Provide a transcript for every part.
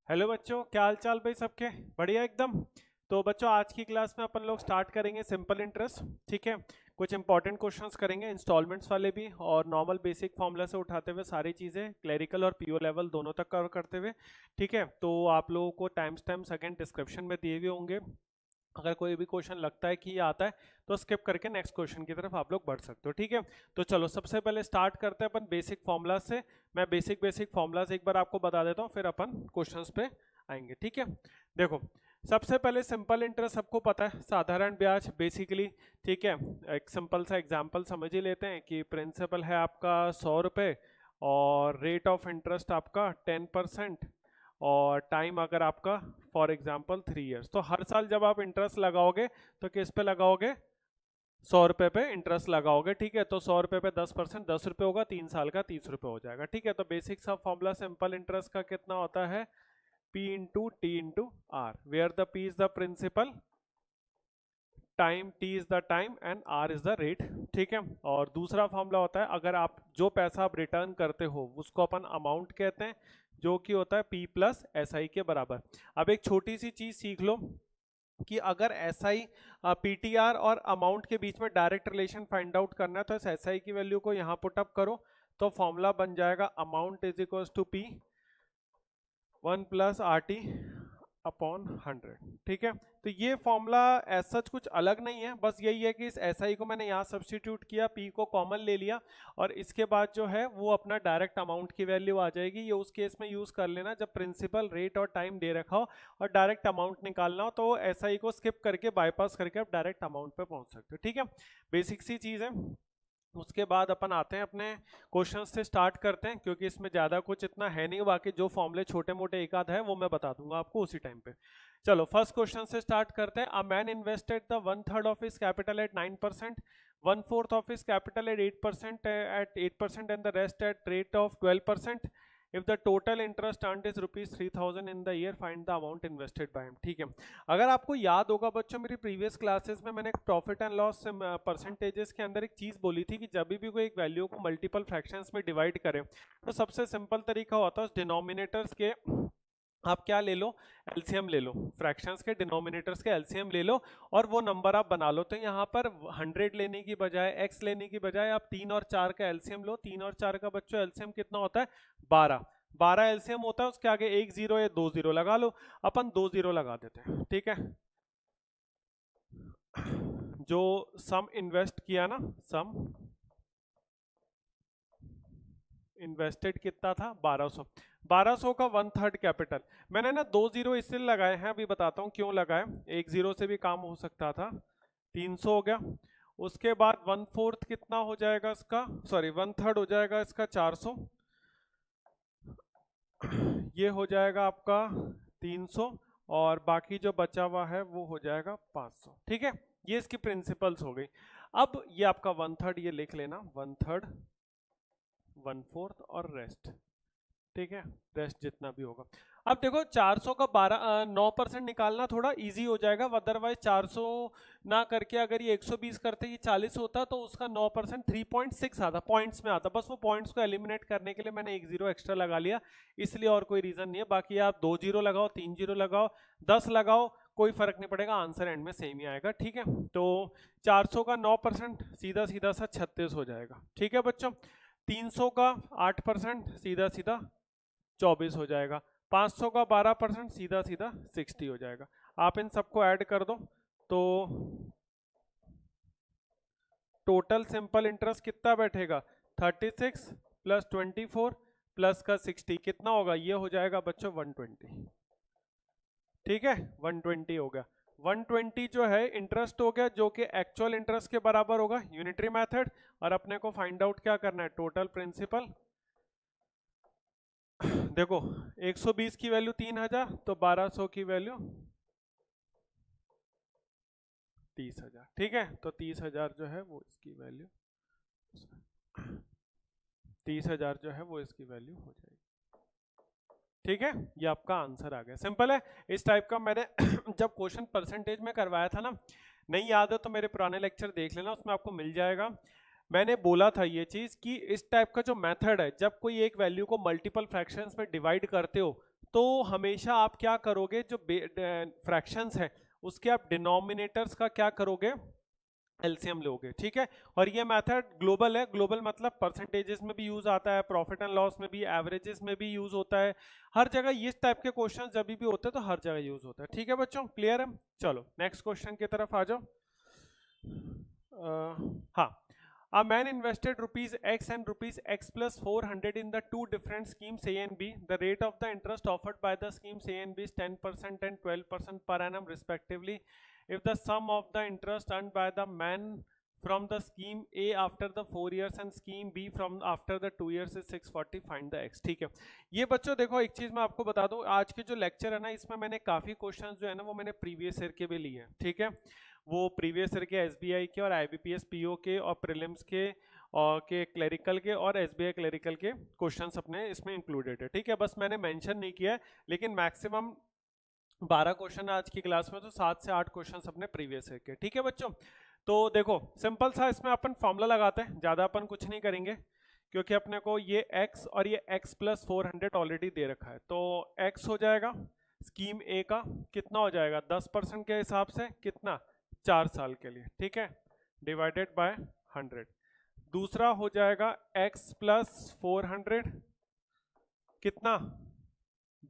Hello बच्चों, क्या हाल चाल भाई सबके? बढ़िया एकदम। तो बच्चों, आज की क्लास में अपन लोग स्टार्ट करेंगे सिंपल इंटरेस्ट। ठीक है, कुछ इंपॉर्टेंट क्वेश्चंस करेंगे, इंस्टॉलमेंट्स वाले भी और नॉर्मल बेसिक फॉर्मूला से उठाते हुए सारी चीज़ें क्लरिकल और पीओ लेवल दोनों तक कवर करते हुए। ठीक है, तो आप लोगों को टाइम स्टैम्प्स अगेन डिस्क्रिप्शन में दिए हुए होंगे। अगर कोई भी क्वेश्चन लगता है कि ये आता है तो स्किप करके नेक्स्ट क्वेश्चन की तरफ आप लोग बढ़ सकते हो। ठीक है, तो चलो सबसे पहले स्टार्ट करते हैं अपन बेसिक फॉर्मूला से। मैं बेसिक फॉर्मूलाज एक बार आपको बता देता हूँ, फिर अपन क्वेश्चंस पे आएंगे। ठीक है, देखो सबसे पहले सिंपल इंटरेस्ट सबको पता है, साधारण ब्याज बेसिकली। ठीक है, एक सिंपल सा एग्जांपल समझ ही लेते हैं कि प्रिंसिपल है आपका 100 रुपये और रेट ऑफ इंटरेस्ट आपका 10% और टाइम अगर आपका फॉर एग्जांपल 3 इयर्स। तो हर साल जब आप इंटरेस्ट लगाओगे तो किस पे लगाओगे? 100 रुपये पे इंटरेस्ट लगाओगे। ठीक है, तो 100 रुपये पे 10%, 10 रुपये होगा, 3 साल का 30 रुपये हो जाएगा। ठीक है, तो बेसिक सा फॉर्मूला सिंपल इंटरेस्ट का कितना होता है? P into T into R, where the P is the principal, time T is the time and R is the rate. ठीक है, और दूसरा फॉर्मूला होता है अगर आप जो पैसा आप रिटर्न करते हो उसको अपन अमाउंट कहते हैं, जो कि होता है P प्लस SI के बराबर। अब एक छोटी सी चीज सीख लो कि अगर SI PTR और अमाउंट के बीच में डायरेक्ट रिलेशन फाइंड आउट करना है तो इस SI की वैल्यू को यहाँ पुट अप करो तो फॉर्मूला बन जाएगा amount is equal to P 1 + RT upon 100। ठीक है, तो ये फॉर्मूला ऐसा कुछ अलग नहीं है, बस यही है कि इस SI को मैंने यहाँ सब्स्टिट्यूट किया, P को कॉमन ले लिया और इसके बाद जो है वो अपना डायरेक्ट अमाउंट की वैल्यू आ जाएगी। ये उस केस में यूज कर लेना जब प्रिंसिपल, रेट और टाइम दे रखा हो और डायरेक्ट अमाउंट निकालना हो, तो SI को स्किप करके बाईपास करके आप डायरेक्ट अमाउंट पे पहुंच सकते हो। ठीक है, बेसिक सी चीज है। उसके बाद अपन आते हैं अपने क्वेश्चन से स्टार्ट करते हैं, क्योंकि इसमें ज्यादा कुछ इतना है नहीं, बाकी जो फॉर्मूले छोटे मोटे एक आध है वो मैं बता दूंगा आपको उसी टाइम पे। चलो फर्स्ट क्वेश्चन से स्टार्ट करते हैं। A man invested the 1/3 of his capital eight 9%, 1/4 of his capital eight 8% and the rest at rate of 12%। If the total interest earned is ₹3,000 in the year, find the amount invested by him. ठीक है, अगर आपको याद होगा बच्चों, मेरी previous classes में मैंने प्रॉफिट एंड लॉस परसेंटेजेस के अंदर एक चीज बोली थी कि जब भी कोई एक वैल्यू को मल्टीपल फ्रैक्शंस में डिवाइड करें तो सबसे सिंपल तरीका होता है उस डिनोमिनेटर्स के आप क्या ले लो, एलसीएम ले लो, फ्रैक्शंस के डिनोमिनेटर्स के एलसीएम ले लो और वो नंबर आप बना लो। तो यहाँ पर 100 लेने की बजाय, x लेने की बजाय आप 3 और 4 का एलसीएम लो। 3 और 4 का बच्चों एलसीएम कितना होता है? 12। 12 एलसीएम होता है, उसके आगे एक जीरो या 2 जीरो लगा लो। अपन 2 जीरो लगा देते हैं। ठीक है, जो सम इन्वेस्ट किया ना, सम इन्वेस्टेड कितना था? 1200। 1200 का 1/3 कैपिटल। मैंने ना 2 जीरो इसलिए लगाए हैं, अभी बताता हूँ क्यों लगाए। एक जीरो से भी काम हो सकता था। 300 हो गया। उसके बाद 1/4 कितना हो जाएगा इसका, सॉरी 1/3 हो जाएगा इसका 400। ये हो जाएगा आपका 300 और बाकी जो बचा हुआ है वो हो जाएगा 500। ठीक है, ये इसकी प्रिंसिपल्स हो गई। अब ये आपका 1/3 ये लिख लेना, 1/3, 1/4 और रेस्ट। ठीक है, रेस्ट जितना भी होगा। अब देखो 400 का 9% निकालना थोड़ा इजी हो जाएगा, अदरवाइज 400 ना करके अगर ये 120 करते ये 40 होता तो उसका 9% 3.6 आता, पॉइंट्स में आता। बस वो पॉइंट्स को एलिमिनेट करने के लिए मैंने एक जीरो एक्स्ट्रा लगा लिया, इसलिए और कोई रीजन नहीं है। बाकी आप 2 जीरो लगाओ, 3 जीरो लगाओ, 10 लगाओ, कोई फर्क नहीं पड़ेगा, आंसर एंड में सेम ही आएगा। ठीक है, तो 400 का 9% सीधा सीधा सा 36 हो जाएगा। ठीक है बच्चों, 300 का 8% सीधा सीधा 24 हो जाएगा, 500 का 12% सीधा सीधा 60 हो जाएगा। आप इन सबको ऐड कर दो तो टोटल सिंपल इंटरेस्ट कितना बैठेगा? 36 + 24 प्लस का 60 कितना होगा? ये हो जाएगा बच्चों 120। ठीक है, 120 हो गया। 120 जो है इंटरेस्ट हो गया, जो कि एक्चुअल इंटरेस्ट के बराबर होगा, यूनिटरी मेथड। और अपने को फाइंड आउट क्या करना है? Total principal. देखो 120 की वैल्यू 3000, तो 1200 की वैल्यू 30,000। ठीक है, तो 30,000 जो है वो इसकी वैल्यू, 30,000 जो है वो इसकी वैल्यू हो जाएगी। ठीक है, ये आपका आंसर आ गया, सिंपल है। इस टाइप का मैंने जब क्वेश्चन परसेंटेज में करवाया था ना, नहीं याद है तो मेरे पुराने लेक्चर देख लेना, उसमें आपको मिल जाएगा। मैंने बोला था ये चीज कि इस टाइप का जो मेथड है, जब कोई एक वैल्यू को मल्टीपल फ्रैक्शंस में डिवाइड करते हो तो हमेशा आप क्या करोगे, जो फ्रैक्शंस है उसके आप डिनोमिनेटर्स का क्या करोगे, एलसीएम लोगे, ठीक है। और ये मेथड ग्लोबल है, ग्लोबल मतलब परसेंटेजेस में भी यूज आता है, प्रॉफिट एंड लॉस में भी, एवरेजेस में भी यूज होता है, हर जगह इस टाइप के क्वेश्चन जब भी होते हैं तो हर जगह यूज होता है, ठीक है बच्चों, क्लियर है। चलो नेक्स्ट क्वेश्चन की तरफ आ जाओ। हाँ, a man invested rupees x and rupees x plus 400 in the two different schemes A and B. The rate of the interest offered by the schemes A and B is 10% and 12% per annum respectively. If the sum of the interest earned by the man from the scheme A after the 4 years and scheme B from after the 2 years is 640, find the x, ठीक है। ये बच्चों देखो एक चीज मैं आपको बता दूं, आज के जो लेक्चर है ना इसमें मैंने काफी क्वेश्चंस जो है ना वो मैंने प्रीवियस ईयर के भी लिए हैं, ठीक है। वो प्रीवियस ईयर के एसबीआई के और आईबीपीएस पीओ के और प्रीलिम्स के और के क्लरिकल के और एसबीआई क्लरिकल के क्वेश्चंस अपने इसमें इंक्लूडेड है, ठीक है। बस मैंने मेंशन नहीं किया है, लेकिन मैक्सिमम 12 क्वेश्चन आज की क्लास में, तो 7 से 8 क्वेश्चन अपने प्रीवियस ईयर के, ठीक है बच्चों। तो देखो सिंपल सा इसमें अपन फॉर्मूला लगाते हैं, ज्यादा अपन कुछ नहीं करेंगे क्योंकि अपने को ये x और ये x प्लस 400 ऑलरेडी दे रखा है। तो x हो जाएगा स्कीम ए का कितना हो जाएगा 10% के हिसाब से, कितना 4 साल के लिए, ठीक है, डिवाइडेड बाय 100। दूसरा हो जाएगा x प्लस 400 कितना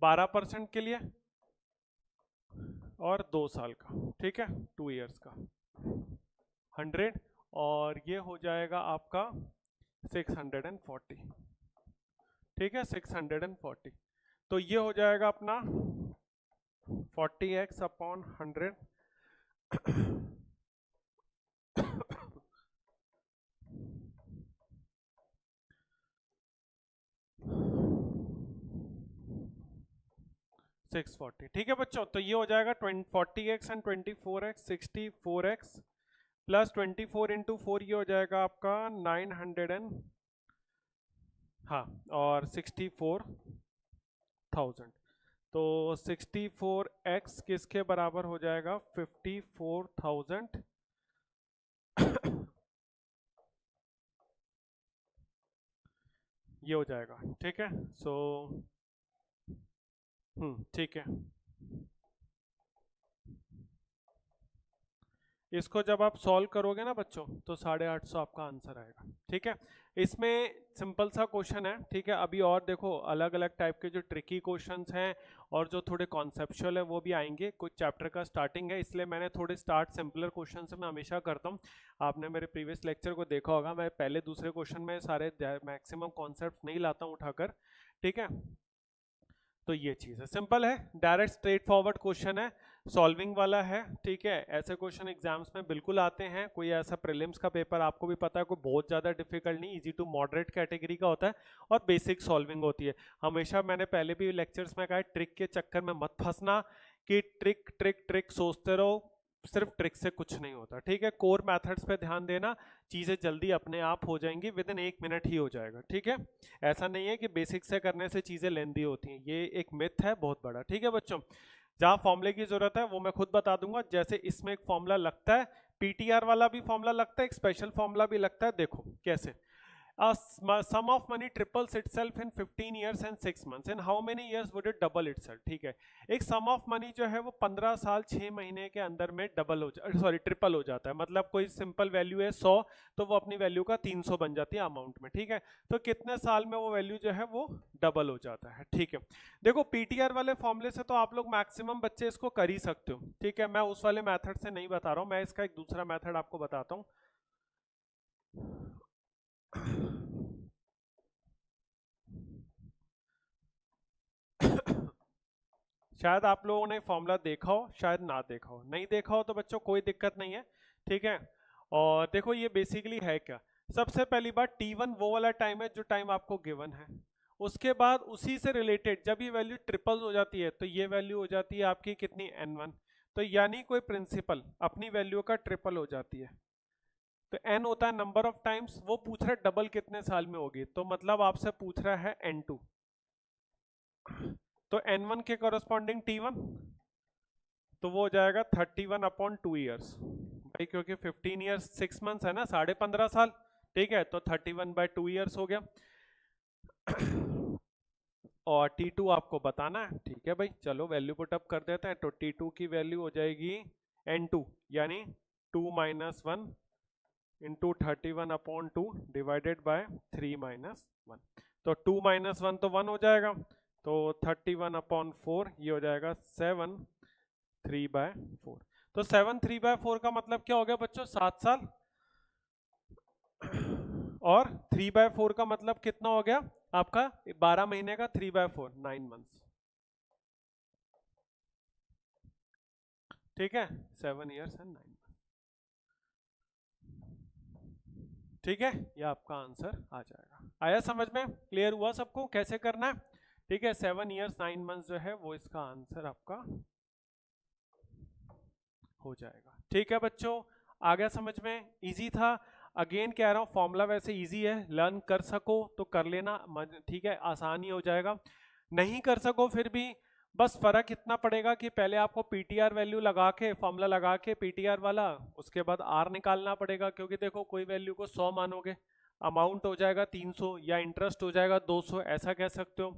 12% के लिए और 2 साल का, ठीक है, 2 इयर्स का 100, और ये हो जाएगा आपका 640, ठीक है, 640। तो ये हो जाएगा अपना 40x अपॉन 100 640, ठीक है बच्चों। तो ये हो जाएगा 40x and 24x 64x plus 24 into 4 ये हो जाएगा आपका 900 एंड हाँ और 64,000। तो 64x किसके बराबर हो जाएगा 54,000 ये हो जाएगा, ठीक है। सो ठीक है, इसको जब आप सॉल्व करोगे ना बच्चों तो 850 आपका आंसर आएगा, ठीक है। इसमें सिंपल सा क्वेश्चन है, ठीक है। अभी और देखो अलग अलग टाइप के जो ट्रिकी क्वेश्चंस हैं और जो थोड़े कॉन्सेप्चुअल है वो भी आएंगे, कुछ चैप्टर का स्टार्टिंग है इसलिए मैंने थोड़े स्टार्ट सिंपलर क्वेश्चन से मैं हमेशा करता हूँ। आपने मेरे प्रीवियस लेक्चर को देखा होगा, मैं पहले दूसरे क्वेश्चन में सारे मैक्सिमम कॉन्सेप्ट नहीं लाता हूँ उठाकर, ठीक है। तो ये चीज़ है, सिंपल है, डायरेक्ट स्ट्रेट फॉरवर्ड क्वेश्चन है, सॉल्विंग वाला है, ठीक है। ऐसे क्वेश्चन एग्जाम्स में बिल्कुल आते हैं, कोई ऐसा प्रीलिम्स का पेपर आपको भी पता है कोई बहुत ज़्यादा डिफिकल्ट नहीं, इजी टू मॉडरेट कैटेगरी का होता है और बेसिक सॉल्विंग होती है। हमेशा मैंने पहले भी लेक्चर्स में कहा ट्रिक के चक्कर में मत फंसना कि ट्रिक ट्रिक ट्रिक सोचते रहो, सिर्फ ट्रिक से कुछ नहीं होता, ठीक है। कोर मेथड्स पे ध्यान देना, चीज़ें जल्दी अपने आप हो जाएंगी, विद इन 1 मिनट ही हो जाएगा, ठीक है। ऐसा नहीं है कि बेसिक से करने से चीज़ें लेंदी होती हैं, ये एक मिथ है बहुत बड़ा, ठीक है बच्चों। जहाँ फॉर्मूले की जरूरत है वो मैं खुद बता दूंगा, जैसे इसमें एक फॉर्मूला लगता है, पीटीआर वाला भी फॉर्मूला लगता है, एक स्पेशल फॉर्मूला भी लगता है, देखो कैसे। A sum of money triples itself in 15 years and 6 months. In how many years would it double itself? ठीक है, एक sum of money जो है वो 15 साल 6 महीने के अंदर में डबल हो ट्रिपल हो जाता है। मतलब कोई सिंपल वैल्यू है 100 तो वो अपनी वैल्यू का 300 बन जाती है अमाउंट में, ठीक है। तो कितने साल में वो वैल्यू जो है वो डबल हो जाता है, ठीक है। देखो पीटीआर वाले फॉर्मूले से तो आप लोग मैक्सिमम बच्चे इसको कर ही सकते हो, ठीक है। मैं उस वाले मेथड से नहीं बता रहा हूँ, मैं इसका एक दूसरा मेथड आपको बताता हूँ। शायद आप लोगों ने फॉर्मूला देखा हो, शायद ना देखा हो, नहीं देखा हो तो बच्चों कोई दिक्कत नहीं है, ठीक है। और देखो ये बेसिकली है क्या, सबसे पहली बात T1 वो वाला टाइम है जो टाइम आपको गिवन है, उसके बाद उसी से रिलेटेड जब ये वैल्यू ट्रिपल हो जाती है तो ये वैल्यू हो जाती है आपकी कितनी n1, तो यानी कोई प्रिंसिपल अपनी वैल्यू का ट्रिपल हो जाती है, तो n होता है नंबर ऑफ टाइम्स, वो पूछ रहा है डबल कितने साल में होगी, तो मतलब आपसे पूछ रहा है n2, तो n1 के कॉरस्पॉन्डिंग T1 तो वो हो जाएगा 31 अपॉन 2 ईयर्स भाई, क्योंकि 15 ईयर्स 6 मंथ्स है ना, 15.5 साल, ठीक है। तो 31 बाय 2 ईयर्स हो गया। और T2 आपको बताना है, ठीक है भाई। चलो वैल्यू पुट अप कर देते हैं। तो T2 की वैल्यू हो जाएगी N2 यानी 2 - 1 इंटू 31/2 डिवाइडेड बाय 3 - 1। तो 2 - 1 तो 1 हो जाएगा, तो 31/4 ये हो जाएगा 7 3/4। तो 7 3/4 का मतलब क्या हो गया बच्चों, 7 साल। और 3/4 का मतलब कितना हो गया आपका, 12 महीने का 3/4 9 मंथ्स। ठीक है, 7 years and 9 months। ठीक है, ये आपका आंसर आ जाएगा। आया समझ में, क्लियर हुआ सबको कैसे करना है? ठीक है, 7 years 9 months जो है वो इसका आंसर आपका हो जाएगा। ठीक है बच्चों, आ गया समझ में, इजी था। अगेन कह रहा हूँ फॉर्मूला वैसे इजी है, लर्न कर सको तो कर लेना, ठीक है, आसान ही हो जाएगा। नहीं कर सको फिर भी बस फर्क इतना पड़ेगा कि पहले आपको पीटीआर वैल्यू लगा के, फॉर्मूला लगा के पीटीआर वाला, उसके बाद आर निकालना पड़ेगा। क्योंकि देखो कोई वैल्यू को 100 मानोगे, अमाउंट हो जाएगा 300 या इंटरेस्ट हो जाएगा 200, ऐसा कह सकते हो।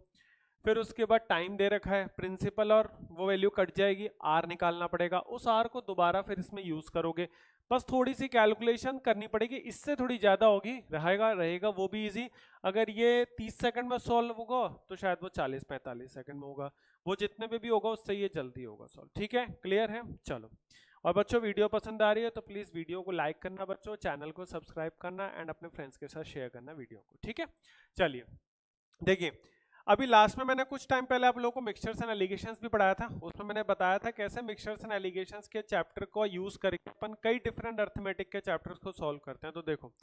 फिर उसके बाद टाइम दे रखा है, प्रिंसिपल और वो वैल्यू कट जाएगी, आर निकालना पड़ेगा। उस आर को दोबारा फिर इसमें यूज करोगे। बस थोड़ी सी कैलकुलेशन करनी पड़ेगी, इससे थोड़ी ज्यादा होगी, रहेगा वो भी इजी। अगर ये 30 सेकंड में सॉल्व होगा तो शायद वो 40-45 सेकंड में होगा। वो जितने में भी होगा उससे ये जल्दी होगा सॉल्व। ठीक है, क्लियर है? चलो, और बच्चों वीडियो पसंद आ रही है तो प्लीज वीडियो को लाइक करना बच्चों, चैनल को सब्सक्राइब करना एंड अपने फ्रेंड्स के साथ शेयर करना वीडियो को। ठीक है, चलिए देखिए, अभी लास्ट में मैंने कुछ टाइम पहले आप लोगों को मिक्सचर्स एंड एलिगेशंस भी पढ़ाया था। उसमें मैंने बताया था कैसे मिक्सचर्स एंड एलिगेशंस के चैप्टर को यूज करके अपन कई डिफरेंट अर्थमेटिक के चैप्टर्स को सॉल्व करते हैं। तो देखो,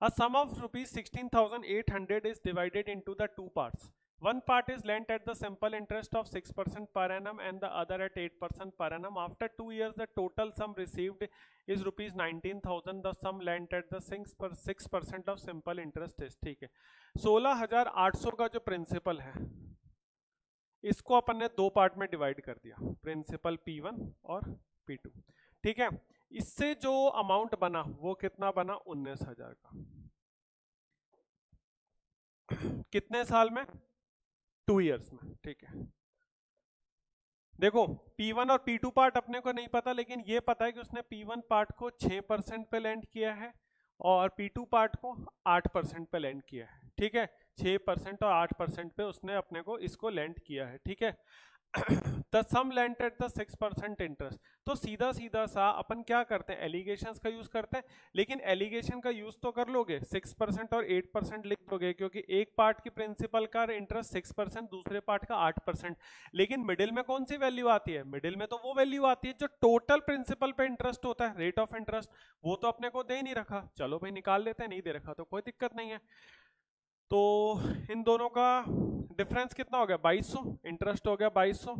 a sum of rupees 16,800 is divided into the two parts. One part is lent at the simple interest of 6% per annum and the other at 8% per annum. After 2 years, the total sum received is rupees 19,000. The sum lent at the 6% of simple interest is, ठीक है, 16,800 का जो principal है इसको अपन ने दो part में divide कर दिया, प्रिंसिपल P1 और P2। ठीक है, इससे जो अमाउंट बना वो कितना बना, 19,000 का। कितने साल में, 2 इयर्स में। ठीक है, देखो P1 और P2 पार्ट अपने को नहीं पता, लेकिन ये पता है कि उसने P1 पार्ट को 6% पे लेंड किया है और P2 पार्ट को 8% पे लेंड किया है। ठीक है, 6% और 8% पे उसने अपने को इसको लेंड किया है। ठीक है, the sum lent at the 6% interest. तो सीधा सीधा सा अपन क्या करते हैं, एलिगेशंस का यूज करते हैं। लेकिन एलिगेशन का यूज तो कर लोगे, 6% और 8% लिख दोगे, क्योंकि एक पार्ट की प्रिंसिपल का इंटरेस्ट 6%, दूसरे पार्ट का 8%। लेकिन मिडिल में कौन सी वैल्यू आती है, मिडिल में तो वो वैल्यू आती है जो टोटल प्रिंसिपल पे इंटरेस्ट होता है, रेट ऑफ इंटरेस्ट। वो तो अपने को दे नहीं रखा, चलो भाई निकाल लेते हैं, नहीं दे रखा तो कोई दिक्कत नहीं है। तो इन दोनों का डिफरेंस कितना हो गया, 2200, इंटरेस्ट हो गया 2200,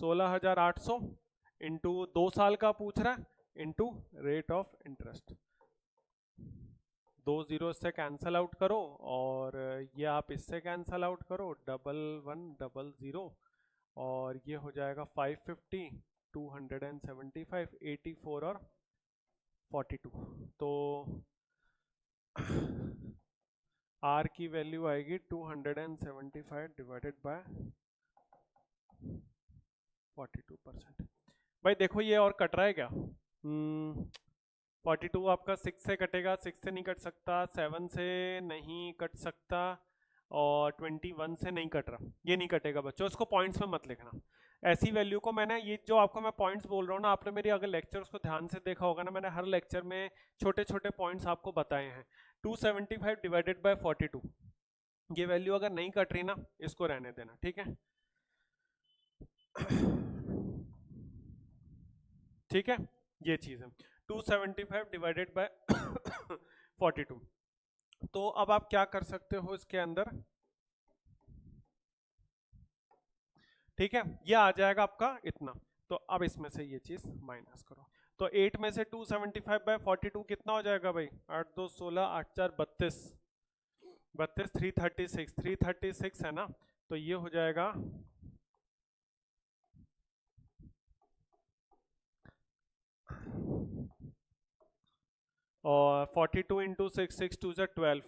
16,800 इंटू 2 साल का पूछ रहा है, into rate of interest. 2 zero से कैंसल आउट करो और ये आप इससे कैंसल आउट करो, 1100 और ये हो जाएगा 550, 275, 84 और 42। तो R की वैल्यू आएगी 275 डिवाइडेड बाय 42%। भाई देखो ये और कट रहा है क्या, 42 आपका 6 से कटेगा, 6 से नहीं कट सकता, 7 से नहीं कट सकता और 21 से नहीं कट रहा, ये नहीं कटेगा बच्चों। इसको पॉइंट्स में मत लिखना, ऐसी वैल्यू को मैंने, ये जो आपको मैं पॉइंट्स बोल रहा हूँ ना, आपने मेरी अगर लेक्चर्स को ध्यान से देखा होगा ना, मैंने हर लेक्चर में छोटे छोटे पॉइंट्स आपको बताए हैं। 275 डिवाइडेड बाय 42, ये वैल्यू अगर नहीं कट रही ना, इसको रहने देना। ठीक है, ठीक है, ये चीज है 275 डिवाइडेड बाय 42। तो अब आप क्या कर सकते हो इसके अंदर, ठीक है, ये आ जाएगा आपका इतना। तो अब इसमें से ये चीज माइनस करो, तो 8 में से 275 बाय 42 कितना हो जाएगा भाई, 8 2 16, 8 4 32, 336 है ना, तो ये हो जाएगा और 42 इंटू 6, 6 2 12,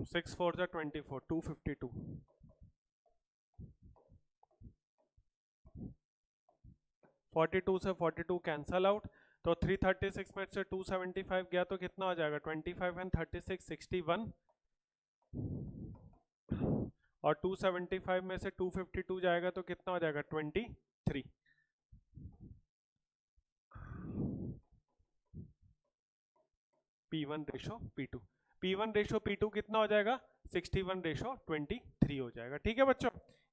6 4 जा 24, 252। 42 से 42 कैंसल आउट, तो 336 में से 275 गया तो कितना हो जाएगा? 25 एंड 36 61, और 275 में से 252 जाएगा तो कितना हो जाएगा? 23। P1 ratio P2, P1 ratio P2 कितना हो जाएगा? 61 रेशो 23 हो जाएगा। ठीक है बच्चों,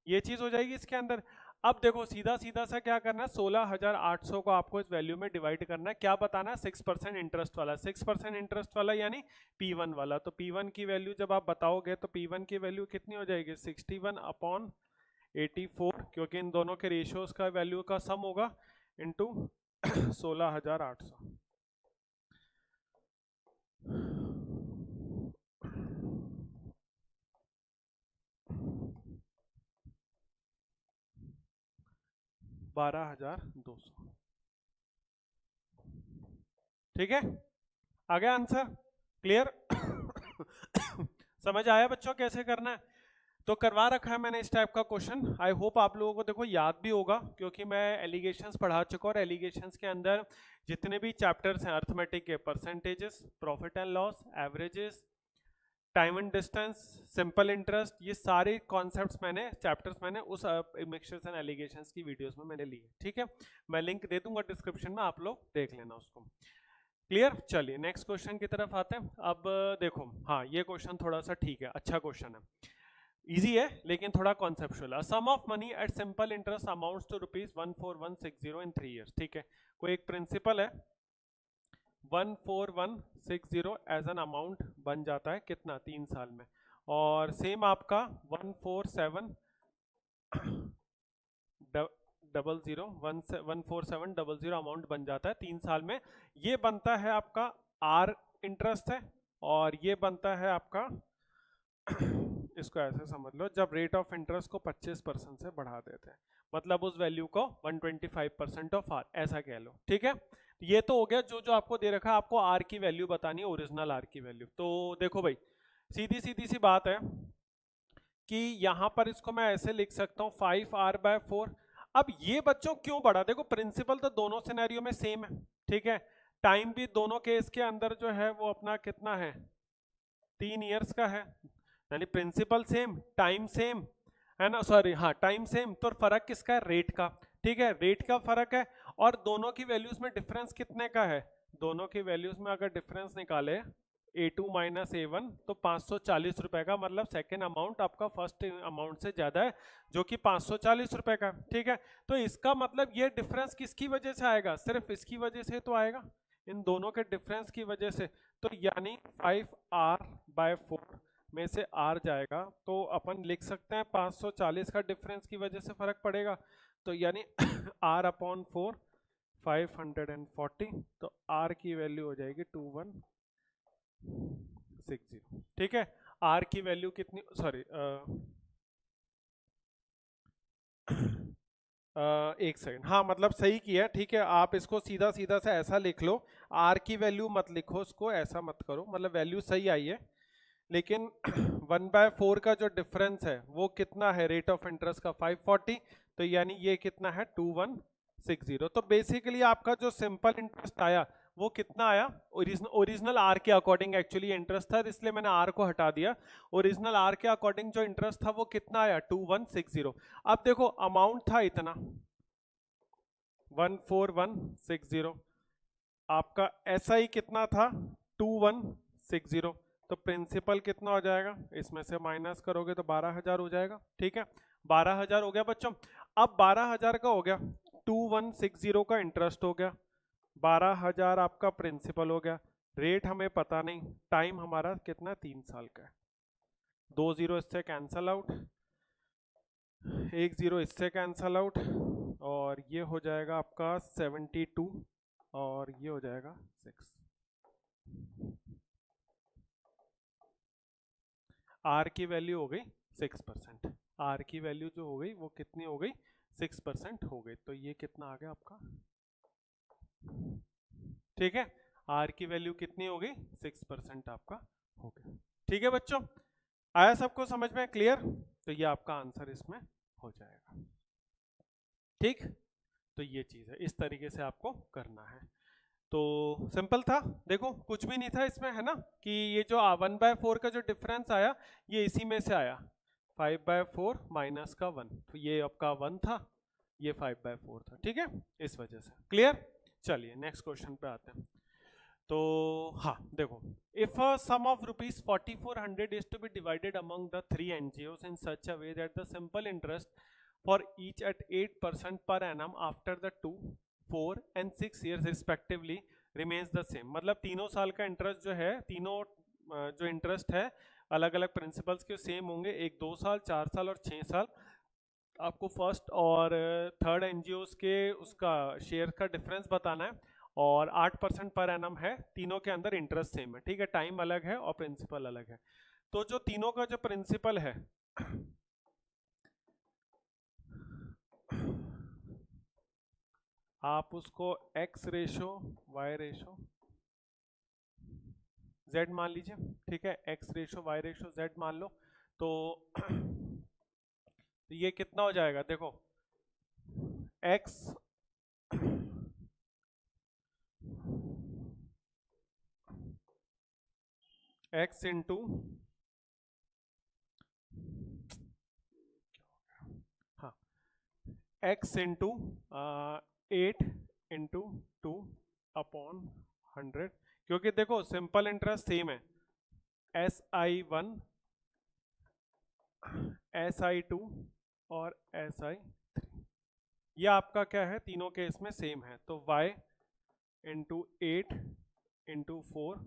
ये चीज हो जाएगी इसके अंदर। अब देखो सीधा सीधा सा क्या करना है, 16,800 को आपको इस वैल्यू में डिवाइड करना है। क्या बताना है? 6% इंटरेस्ट वाला, 6% इंटरेस्ट वाला यानी P1 वाला। तो P1 की वैल्यू जब आप बताओगे तो P1 की वैल्यू कितनी हो जाएगी? 61/84, क्योंकि इन दोनों के रेशियोज का वैल्यू का सम होगा इंटू 16,800। बारह हजार 200। ठीक है, आ गया आंसर? क्लियर? समझ आया बच्चों कैसे करना है? तो करवा रखा है मैंने इस टाइप का क्वेश्चन। आई होप आप लोगों को देखो याद भी होगा, क्योंकि मैं एलिगेशंस पढ़ा चुका हूँ, और एलिगेशंस के अंदर जितने भी चैप्टर्स हैं अर्थमेटिक के, percentages, profit and loss, averages, time and distance, simple interest, ये सारे कॉन्सेप्ट्स मैंने, चैप्टर्स मैंने उस मिक्सचर्स एंड एलिगेशंस की वीडियोस में मैंने ली है। ठीक है, मैं लिंक दे दूंगा डिस्क्रिप्शन में, आप लोग देख लेना उसको। क्लियर? चलिए नेक्स्ट क्वेश्चन की तरफ आते हैं। अब देखो, हाँ ये क्वेश्चन थोड़ा सा ठीक है, अच्छा क्वेश्चन है, इजी है लेकिन थोड़ा conceptual. Sum of money at simple interest amounts to ₹14160 in 3 years। ठीक है, कोई एक प्रिंसिपल है, 14160 एज एन अमाउंट बन जाता है कितना? 3 साल में। और सेम आपका 14700 अमाउंट बन जाता है 3 साल में। ये बनता है आपका आर इंटरेस्ट है, और ये बनता है आपका इसको ऐसे समझ लो, जब रेट ऑफ इंटरेस्ट को 25% से बढ़ा देते हैं, मतलब उस वैल्यू को 125% ऑफ आर, ऐसा कह लो। ठीक है, ये तो हो गया जो जो आपको दे रखा है, आपको आर की वैल्यू बतानी है, ओरिजिनल आर की वैल्यू। तो देखो भाई, सीधी सीधी सी बात है कि यहां पर इसको मैं ऐसे लिख सकता हूं 5r/4। अब ये बच्चों क्यों बढ़ा? देखो प्रिंसिपल तो दोनों सिनेरियो में सेम है, ठीक है, टाइम भी दोनों केस के अंदर जो है वो अपना कितना है? 3 years का है, यानी प्रिंसिपल सेम, टाइम सेम है ना, सॉरी हाँ टाइम सेम, तो फर्क किसका है? रेट का। ठीक है, रेट का फर्क है, और दोनों की वैल्यूज में डिफरेंस कितने का है? दोनों की वैल्यूज में अगर डिफरेंस निकाले A2 माइनस A1 तो 540 रुपए का, मतलब सेकेंड अमाउंट आपका फर्स्ट अमाउंट से ज्यादा है, जो कि 540 रुपए का। ठीक है, तो इसका मतलब ये डिफरेंस किसकी वजह से आएगा? सिर्फ इसकी वजह से तो आएगा, इन दोनों के डिफरेंस की वजह से। तो यानी 5r/4 में से r जाएगा, तो अपन लिख सकते हैं 540 का डिफरेंस की वजह से फर्क पड़ेगा, तो यानी r/4 540, तो r की वैल्यू हो जाएगी 2160। ठीक है, r की वैल्यू कितनी, सॉरी एक सेकंड, हाँ मतलब सही किया। ठीक है, आप इसको सीधा सीधा से ऐसा लिख लो, r की वैल्यू मत लिखो, उसको ऐसा मत करो, मतलब वैल्यू सही आई है, लेकिन 1/4 का जो डिफरेंस है वो कितना है? रेट ऑफ इंटरेस्ट का 540, तो यानी ये कितना है? 2160। तो बेसिकली आपका जो सिंपल इंटरेस्ट आया वो कितना आया? ओरिजिनल आर के अकॉर्डिंग एक्चुअली इंटरेस्ट था, इसलिए मैंने आर को हटा दिया। ओरिजिनल आर के अकॉर्डिंग जो इंटरेस्ट था वो कितना आया? 2160। अब देखो अमाउंट था इतना 14160, आपका एसआई कितना था? 2160, तो प्रिंसिपल कितना हो जाएगा? इसमें से माइनस करोगे तो 12,000 हो जाएगा। ठीक है, 12,000 हो गया बच्चों। अब 12,000 का हो गया, 2160 का इंटरेस्ट हो गया, 12,000 आपका प्रिंसिपल हो गया, रेट हमें पता नहीं, टाइम हमारा कितना? 3 साल का है, 2 जीरो इससे कैंसल आउट, 1 जीरो इससे कैंसल आउट, और ये हो जाएगा आपका 72, और ये हो जाएगा 6। आर की वैल्यू हो गई 6%, आर की वैल्यू जो हो गई वो कितनी हो गई? 6% हो गई, तो ये कितना आ गया आपका? ठीक है, आर की वैल्यू कितनी हो गई? 6% आपका हो गया। ठीक है बच्चों, आया सबको समझ में, क्लियर? तो ये आपका आंसर इसमें हो जाएगा, ठीक। तो ये चीज है, इस तरीके से आपको करना है। तो सिंपल था, देखो कुछ भी नहीं था इसमें, है ना, कि ये जो 1/4 का जो डिफरेंस आया ये इसी में से आया, 5/4 माइनस का 1, तो ये आपका 1 था, ये 5/4 था, ठीक है, इस वजह से, क्लियर। चलिए नेक्स्ट क्वेश्चन पे आते हैं। तो हाँ देखो, if sum of rupees 4400 is to be divided among the 3 NGOs in such a way that the simple interest for each at 8% per annum after the 2, 4 and 6 years respectively remains the same. मतलब तीनों साल का interest जो है, तीनों जो interest है अलग अलग प्रिंसिपल्स के सेम होंगे, एक 2 साल, 4 साल और 6 साल। आपको फर्स्ट और थर्ड एनजीओस के उसका शेयर का डिफरेंस बताना है, और 8% पर एनम है, तीनों के अंदर इंटरेस्ट सेम है, ठीक है, टाइम अलग है और प्रिंसिपल अलग है। तो जो तीनों का जो प्रिंसिपल है आप उसको x ratio y ratio z मान लीजिए, ठीक है, x ratio y ratio z मान लो। तो ये कितना हो जाएगा, देखो x x इंटू, हाँ, x इंटू 8 इंटू 2 अपॉन 100, क्योंकि देखो सिंपल इंटरेस्ट सेम है, SI1 SI2 और SI3, ये आपका क्या है, तीनों केस में सेम है। तो y into 8 into 4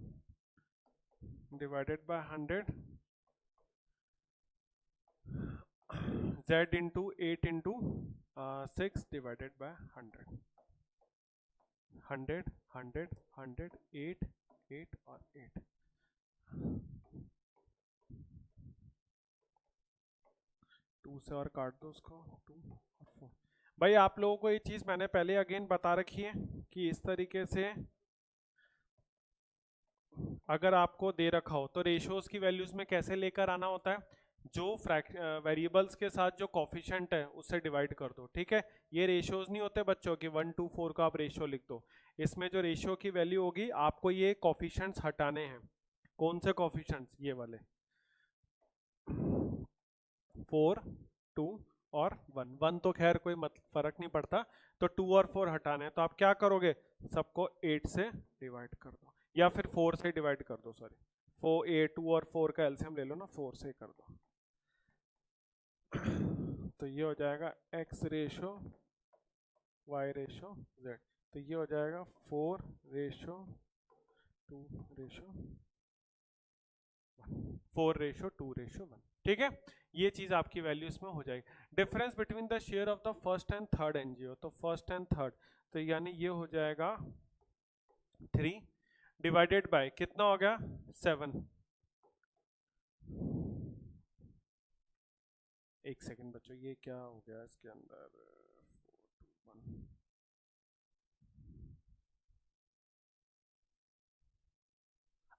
divided by 100, z into 8 into 6 divided by 100, 100 100 100 8 8 और 8, 2 से और काट दो उसको, 2 और 4। भाई आप लोगों को ये चीज मैंने पहले अगेन बता रखी है कि इस तरीके से अगर आपको दे रखा हो तो रेशियोज की वैल्यूज में कैसे लेकर आना होता है, जो वेरिएबल्स के साथ जो कॉफिशेंट है उससे डिवाइड कर दो, ठीक है। ये रेशियोज नहीं होते बच्चों कि 1 to 4 का आप रेशियो लिख दो, इसमें जो रेशियो की वैल्यू होगी आपको ये कॉफिशेंट्स हटाने हैं। कौन से कॉफिशेंट्स, ये वाले 4 2 और 1, 1 तो खैर कोई फर्क नहीं पड़ता, तो 2 और 4 हटाने हैं, तो आप क्या करोगे, सबको 8 से डिवाइड कर दो, या फिर 4 से डिवाइड कर दो, सॉरी 4 8 2 और 4 का एलसीएम ले लो ना, 4 से कर दो। तो ये हो जाएगा x ratio y ratio z, तो ये हो जाएगा 4 रेशो 2 रेशो 1, 4 रेशो 2 रेशो 1, ठीक है। ये चीज आपकी वैल्यू इसमें हो जाएगी। Difference between the share of the first and third NGO, तो फर्स्ट एंड थर्ड, तो यानी ये हो जाएगा 3 डिवाइडेड बाय कितना हो गया 7, एक सेकंड बच्चों, ये क्या हो गया इसके अंदर, 4 2 1,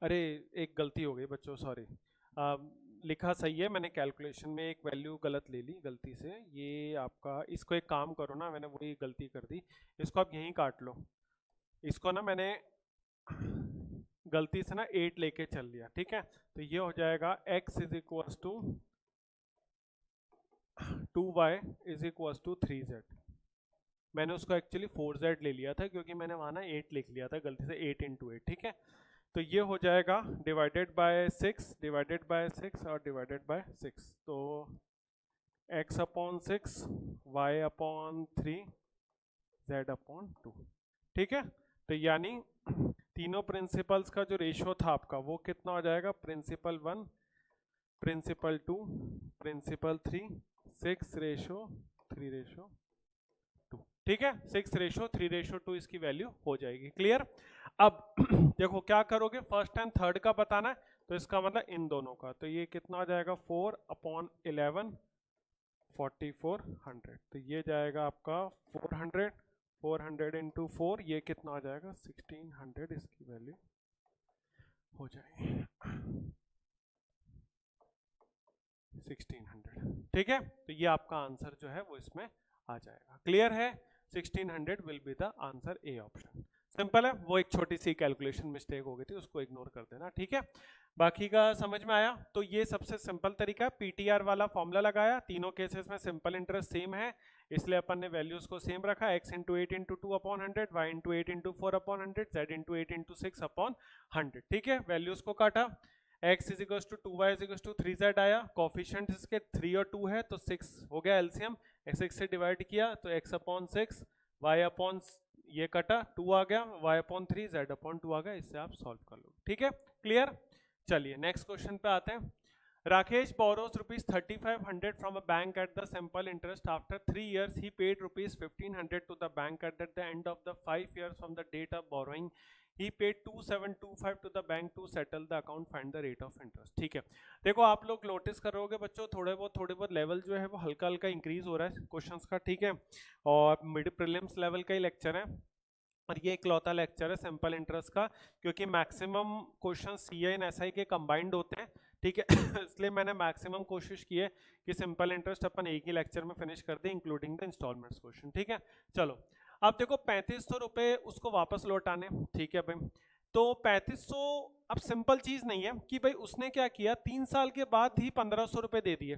अरे एक गलती हो गई बच्चों, सॉरी, लिखा सही है, मैंने कैलकुलेशन में एक वैल्यू गलत ले ली गलती से। ये आपका, इसको एक काम करो ना, मैंने वही गलती कर दी, इसको आप यहीं काट लो, इसको ना मैंने गलती से ना 8 लेके चल लिया, ठीक है। तो ये हो जाएगा x is equal to 2y is equal to 3z, मैंने उसको एक्चुअली 4z ले लिया था क्योंकि मैंने वहाँ ना 8 लिख लिया था गलती से, 8 इंटू 8, ठीक है। तो ये हो जाएगा डिवाइडेड बाय 6 डिवाइडेड बाय 6 और डिवाइडेड बाय 6, तो x upon 6 y upon 3 z upon 2, ठीक है। तो यानी तीनों प्रिंसिपल्स का जो रेशियो था आपका वो कितना हो जाएगा, principal 1 principal 2 principal 3 6 ratio 3 ratio 2, ठीक है, 6 रेशो 3 रेशो 2 इसकी वैल्यू हो जाएगी, क्लियर। अब देखो क्या करोगे, फर्स्ट एंड थर्ड का बताना है, तो इसका मतलब इन दोनों का, तो ये कितना हो जाएगा 4 अपॉन 11 4400, तो ये जाएगा आपका 400 400 इंटू 4, ये कितना हो जाएगा 1600, इसकी वैल्यू हो जाएगी। 1600। ठीक है, तो ये आपका आंसर जो है वो इसमें आ जाएगा। क्लियर है? 1600 will be the answer, A option. Simple है, वो एक छोटी सी कैलकुलेशन मिस्टेक हो गई थी, उसको इग्नोर कर देना। ठीक है, बाकी का समझ में आया? तो ये सबसे सिंपल तरीका, पीटीआर वाला फॉर्मूला लगाया, तीनों केसेस में सिंपल इंटरेस्ट सेम है, इसलिए अपन ने वैल्यूज को सेम रखा, x into 8 into 2 upon 100, y into 8 into 4 upon 100, z into 8 into 6 upon 100। ठीक है, वैल्यूज को काटा, x is equal to 2y is equal to 3z आया, कोफिशिएंट इसके 3 और 2 है तो 6 हो गया एलसीएम, 6 से डिवाइड किया तो x अपॉन 6, y अपॉन ये कटा 2 आ गया, y अपॉन 3, z अपॉन 2 आ गया, इससे आप सॉल्व कर लो। ठीक है, क्लियर? चलिए नेक्स्ट क्वेश्चन पे आते हैं। Rakesh borrows rupees 3500 from a bank at the simple interest. After 3 years, he paid rupees 1500 to the bank. At the end of the 5 years from the date of borrowing, he paid 2725 to the bank to settle the account. Find the rate of interest. ठीक है, देखो आप लोग notice करोगे बच्चों, थोड़े बहुत level जो है वो हल्का हल्का इंक्रीज हो रहा है क्वेश्चंस का। ठीक है, और मिड प्रीलिम्स लेवल का ही लेक्चर है, और ये इकलौता लेक्चर है सिंपल इंटरेस्ट का, क्योंकि maximum question CA and SI के कंबाइंड होते हैं। ठीक है, इसलिए मैंने मैक्सिमम कोशिश की है कि सिंपल इंटरेस्ट अपन एक ही लेक्चर में फिनिश कर दें, इंक्लूडिंग द इंस्टॉलमेंट्स क्वेश्चन। ठीक है, चलो अब देखो 3500 रुपये उसको वापस लौटाने। ठीक है भाई, तो 3500 अब सिंपल चीज नहीं है कि भाई उसने क्या किया, 3 साल के बाद ही 1500 रुपये दे दिए,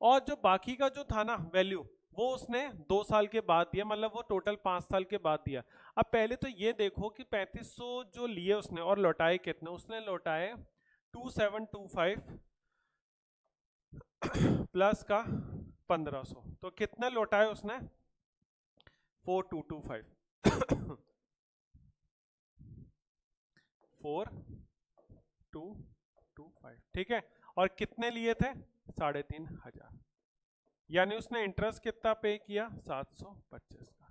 और जो बाकी का जो था ना वैल्यू वो उसने 2 साल के बाद दिया, मतलब वो टोटल 5 साल के बाद दिया। अब पहले तो ये देखो कि 3500 जो लिए उसने और लौटाए कितने, उसने लौटाए 2725 प्लस का 1500, तो कितने लौटाए उसने 4225 4225। ठीक है, और कितने लिए थे 3500, यानी उसने इंटरेस्ट कितना पे किया 725 का।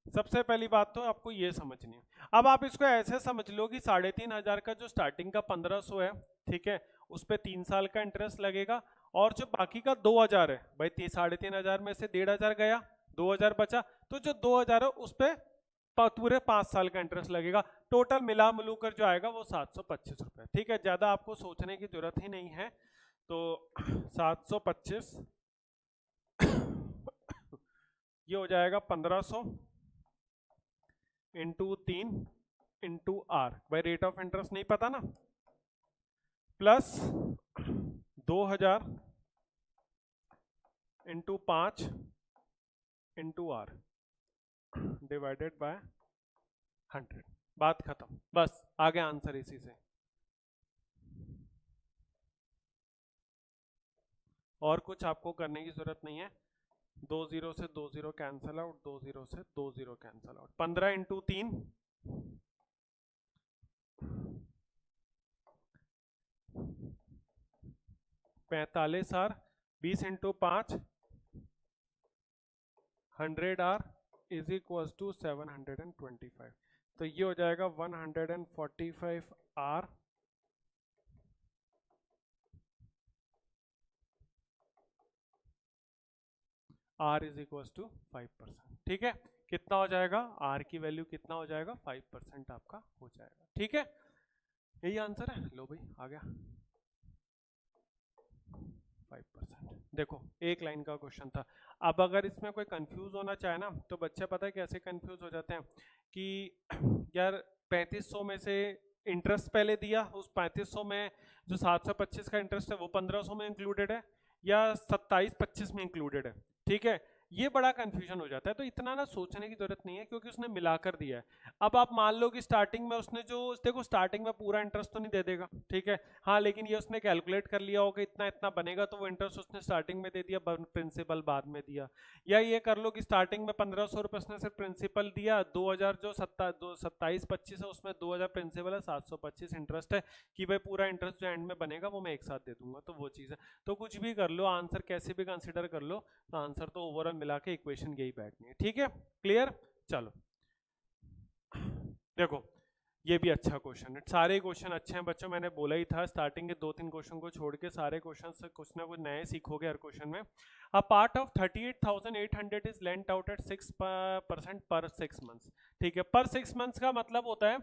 सबसे पहली बात तो आपको ये समझनी है। अब आप इसको ऐसे समझ लो कि 3500 का जो स्टार्टिंग का 1500 है, ठीक है, उस पे 3 साल का इंटरेस्ट लगेगा, और जो बाकी का 2000 है भाई, 3500 में से 1500 गया, 2000 बचा, तो जो 2000 है उस पे पूरे 5 साल का इंटरेस्ट लगेगा। टोटल मिला मिलू कर जो आएगा वो 725 रुपए। ठीक है, ज्यादा आपको सोचने की जरूरत ही नहीं है, तो 725 ये हो जाएगा 1500 इंटू 3 इंटू आर, भाई रेट ऑफ इंटरेस्ट नहीं पता ना, plus 2000 into 5 into R divided by 100। बात खत्म, बस आगे आंसर इसी से, और कुछ आपको करने की जरूरत नहीं है। 2 0 से 2 0 कैंसल आउट, 2 0 से 2 0 cancel out, 15 into 3 45 R, 20 into 5 100 R is equal to 725, तो ये हो जाएगा 145 R R is equal to 5%। ठीक है, कितना हो जाएगा, आर की वैल्यू कितना हो जाएगा 5% आपका हो जाएगा। ठीक है, यही आंसर है। लो भाई आ गया 5%। देखो एक लाइन का क्वेश्चन था। अब अगर इसमें कोई कंफ्यूज होना चाहे ना, तो बच्चे पता है कैसे कंफ्यूज हो जाते हैं कि यार 3500 में से इंटरेस्ट पहले दिया, उस 3500 में जो 725 का इंटरेस्ट है वो 1500 में इंक्लूडेड है या 2725 में इंक्लूडेड है। ठीक है, ये बड़ा कंफ्यूजन हो जाता है, तो इतना ना सोचने की जरूरत नहीं है, क्योंकि उसने मिलाकर दिया है। अब आप मान लो कि स्टार्टिंग में उसने जो, देखो स्टार्टिंग में पूरा इंटरेस्ट तो नहीं दे देगा, ठीक है, हाँ, लेकिन ये उसने कैलकुलेट कर लिया होगा इतना इतना बनेगा, तो वो इंटरेस्ट उसने स्टार्टिंग में दे दिया, प्रिंसिपल बाद में दिया। या ये कर लो कि स्टार्टिंग में 1500 रुपये उसने सिर्फ प्रिंसिपल दिया, 2000 जो 2725 है उसमें 2000 प्रिंसिपल है, 725 इंटरेस्ट है, कि भाई पूरा इंटरेस्ट जो एंड में बनेगा वो मैं एक साथ दे दूंगा, तो वो चीज़ है। तो कुछ भी कर लो, आंसर कैसे भी कंसिडर कर लो, तो आंसर तो ओवरऑल मिला के इक्वेशन यही बैठनी है। ठीक है, क्लियर? चलो देखो ये भी अच्छा क्वेश्चन है, सारे क्वेश्चन अच्छे हैं बच्चों, मैंने बोला ही था स्टार्टिंग के 2-3 क्वेश्चन को छोड़ के सारे क्वेश्चन से कुछ ना कुछ नए सीखोगे हर क्वेश्चन में। A part of 38,800 is lent out at 6% पर 6 मंथ्स। ठीक है, पर 6 मंथ्स का मतलब होता है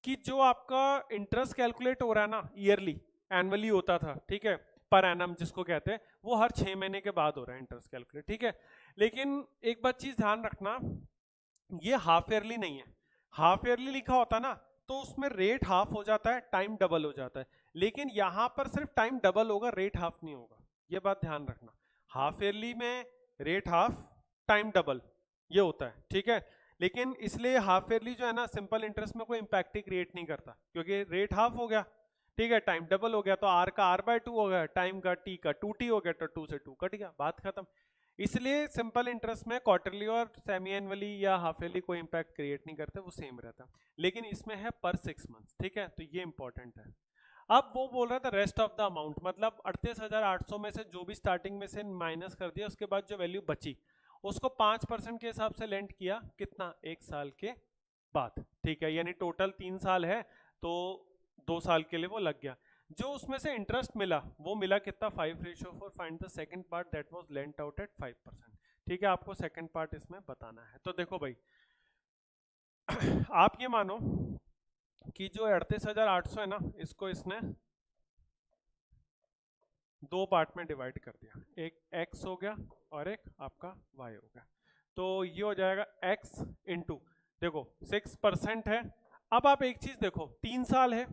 कि जो आपका इंटरेस्ट कैलकुलेट हो रहा है ना ईयरली, एनुअली होता था, ठीक है, पर एनम जिसको कहते हैं, वो हर 6 महीने के बाद हो रहा है इंटरेस्ट कैलकुलेट, ठीक है। लेकिन एक बात चीज ध्यान रखना, ये हाफ ईयरली नहीं है। हाफ ईयरली लिखा होता ना तो उसमें रेट हाफ हो जाता है, टाइम डबल हो जाता है, लेकिन यहां पर सिर्फ टाइम डबल होगा, रेट हाफ नहीं होगा, ये बात ध्यान रखना। हाफ ईयरली में रेट हाफ, टाइम डबल, ये होता है, ठीक है। लेकिन इसलिए हाफ ईयरली जो है ना सिंपल इंटरेस्ट में कोई इंपैक्ट ही क्रिएट नहीं करता, क्योंकि रेट हाफ हो गया, ठीक है, टाइम डबल हो गया, तो आर का r/2 हो गया, टाइम का t का 2t हो गया, तो 2 से 2 कट गया, बात खत्म। इसलिए सिंपल इंटरेस्ट में क्वार्टरली और सेमी एनुअली या हाफ ईयरली कोई इंपैक्ट क्रिएट नहीं करते, वो सेम रहता। लेकिन इसमें है पर 6 मंथ्स, ठीक है, तो ये इंपॉर्टेंट है। अब वो बोल रहा था रेस्ट ऑफ द अमाउंट, मतलब 38,800 में से जो भी स्टार्टिंग में से माइनस कर दिया, उसके बाद जो वैल्यू बची उसको 5% के हिसाब से लेंट किया, कितना, 1 साल के बाद, ठीक है, यानी टोटल 3 साल है तो 2 साल के लिए वो लग गया। जो उसमें से इंटरेस्ट मिला वो मिला कितना, 5/4। Find the second part that was lent out at 5%, ठीक है, आपको सेकंड पार्ट इसमें बताना है। तो देखो भाई आप ये मानो कि जो 38,800 है ना, इसको इसने 2 पार्ट में डिवाइड कर दिया, एक x हो गया और एक आपका y हो गया, तो ये हो जाएगा x इंटू, देखो 6% है। अब आप एक चीज देखो, 3 साल है,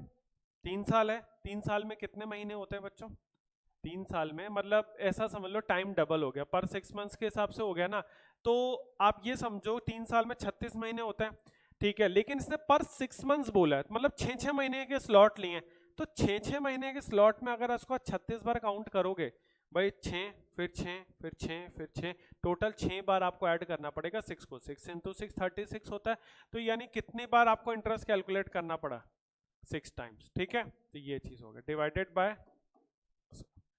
3 साल है, 3 साल में कितने महीने होते हैं बच्चों, 3 साल में मतलब ऐसा समझ लो टाइम डबल हो गया, पर 6 मंथ्स के हिसाब से हो गया ना, तो आप ये समझो 3 साल में 36 महीने होते हैं, ठीक है। लेकिन इसने पर 6 मंथ्स बोला है, मतलब 6-6 महीने के स्लॉट लिए हैं, तो 6-6 महीने के स्लॉट में अगर उसको 36 बार काउंट करोगे भाई, 6 फिर 6 फिर 6 फिर 6, टोटल 6 बार आपको ऐड करना पड़ेगा 6 को, 6 इंटू 6 36 होता है, तो यानी कितनी बार आपको इंटरेस्ट कैलकुलेट करना पड़ा, 6 टाइम्स, ठीक है। तो ये चीज हो गया डिवाइडेड बाय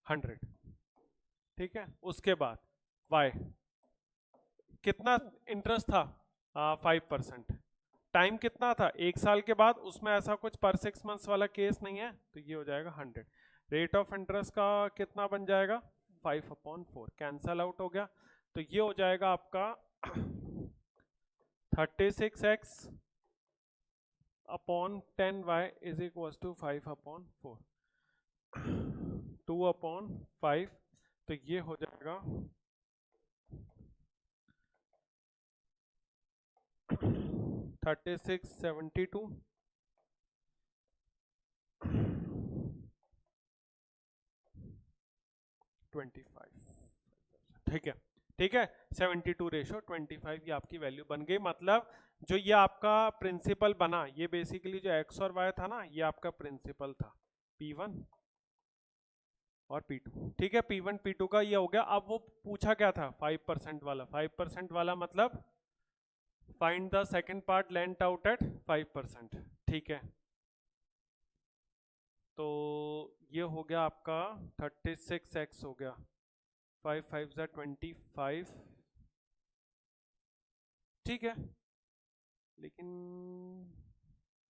100, ठीक है। उसके बाद y कितना इंटरेस्ट था, 5%, टाइम कितना था, 1 साल के बाद, उसमें ऐसा कुछ पर 6 मंथ्स वाला केस नहीं है, तो ये हो जाएगा 100। रेट ऑफ इंटरेस्ट का कितना बन जाएगा, 5/4, कैंसल आउट हो गया, तो ये हो जाएगा आपका 36x upon 10y is equal to 5/4, 2/5, तो ये हो जाएगा 3672, ठीक है, ठीक है, 72/25 ये आपकी वैल्यू बन गई। मतलब जो ये आपका प्रिंसिपल बना, ये बेसिकली जो x और y था ना, ये आपका प्रिंसिपल था P1 और P2, ठीक है, P1 P2 का ये हो गया। अब वो पूछा क्या था, 5% वाला, 5% वाला मतलब find the second part lent out at 5%, ठीक है। तो ये हो गया आपका 36x हो गया, 5 5 25, ठीक है, लेकिन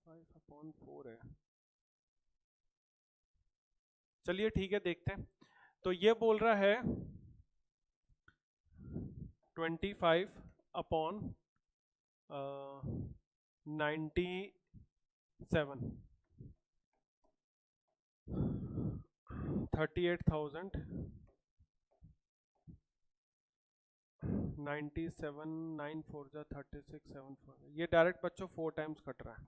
5/4 है, चलिए ठीक है, देखते हैं। तो ये बोल रहा है 25/97, 38,000, 97, 9 4 36, 7 4, ये डायरेक्ट बच्चों 4 टाइम्स कट रहा है,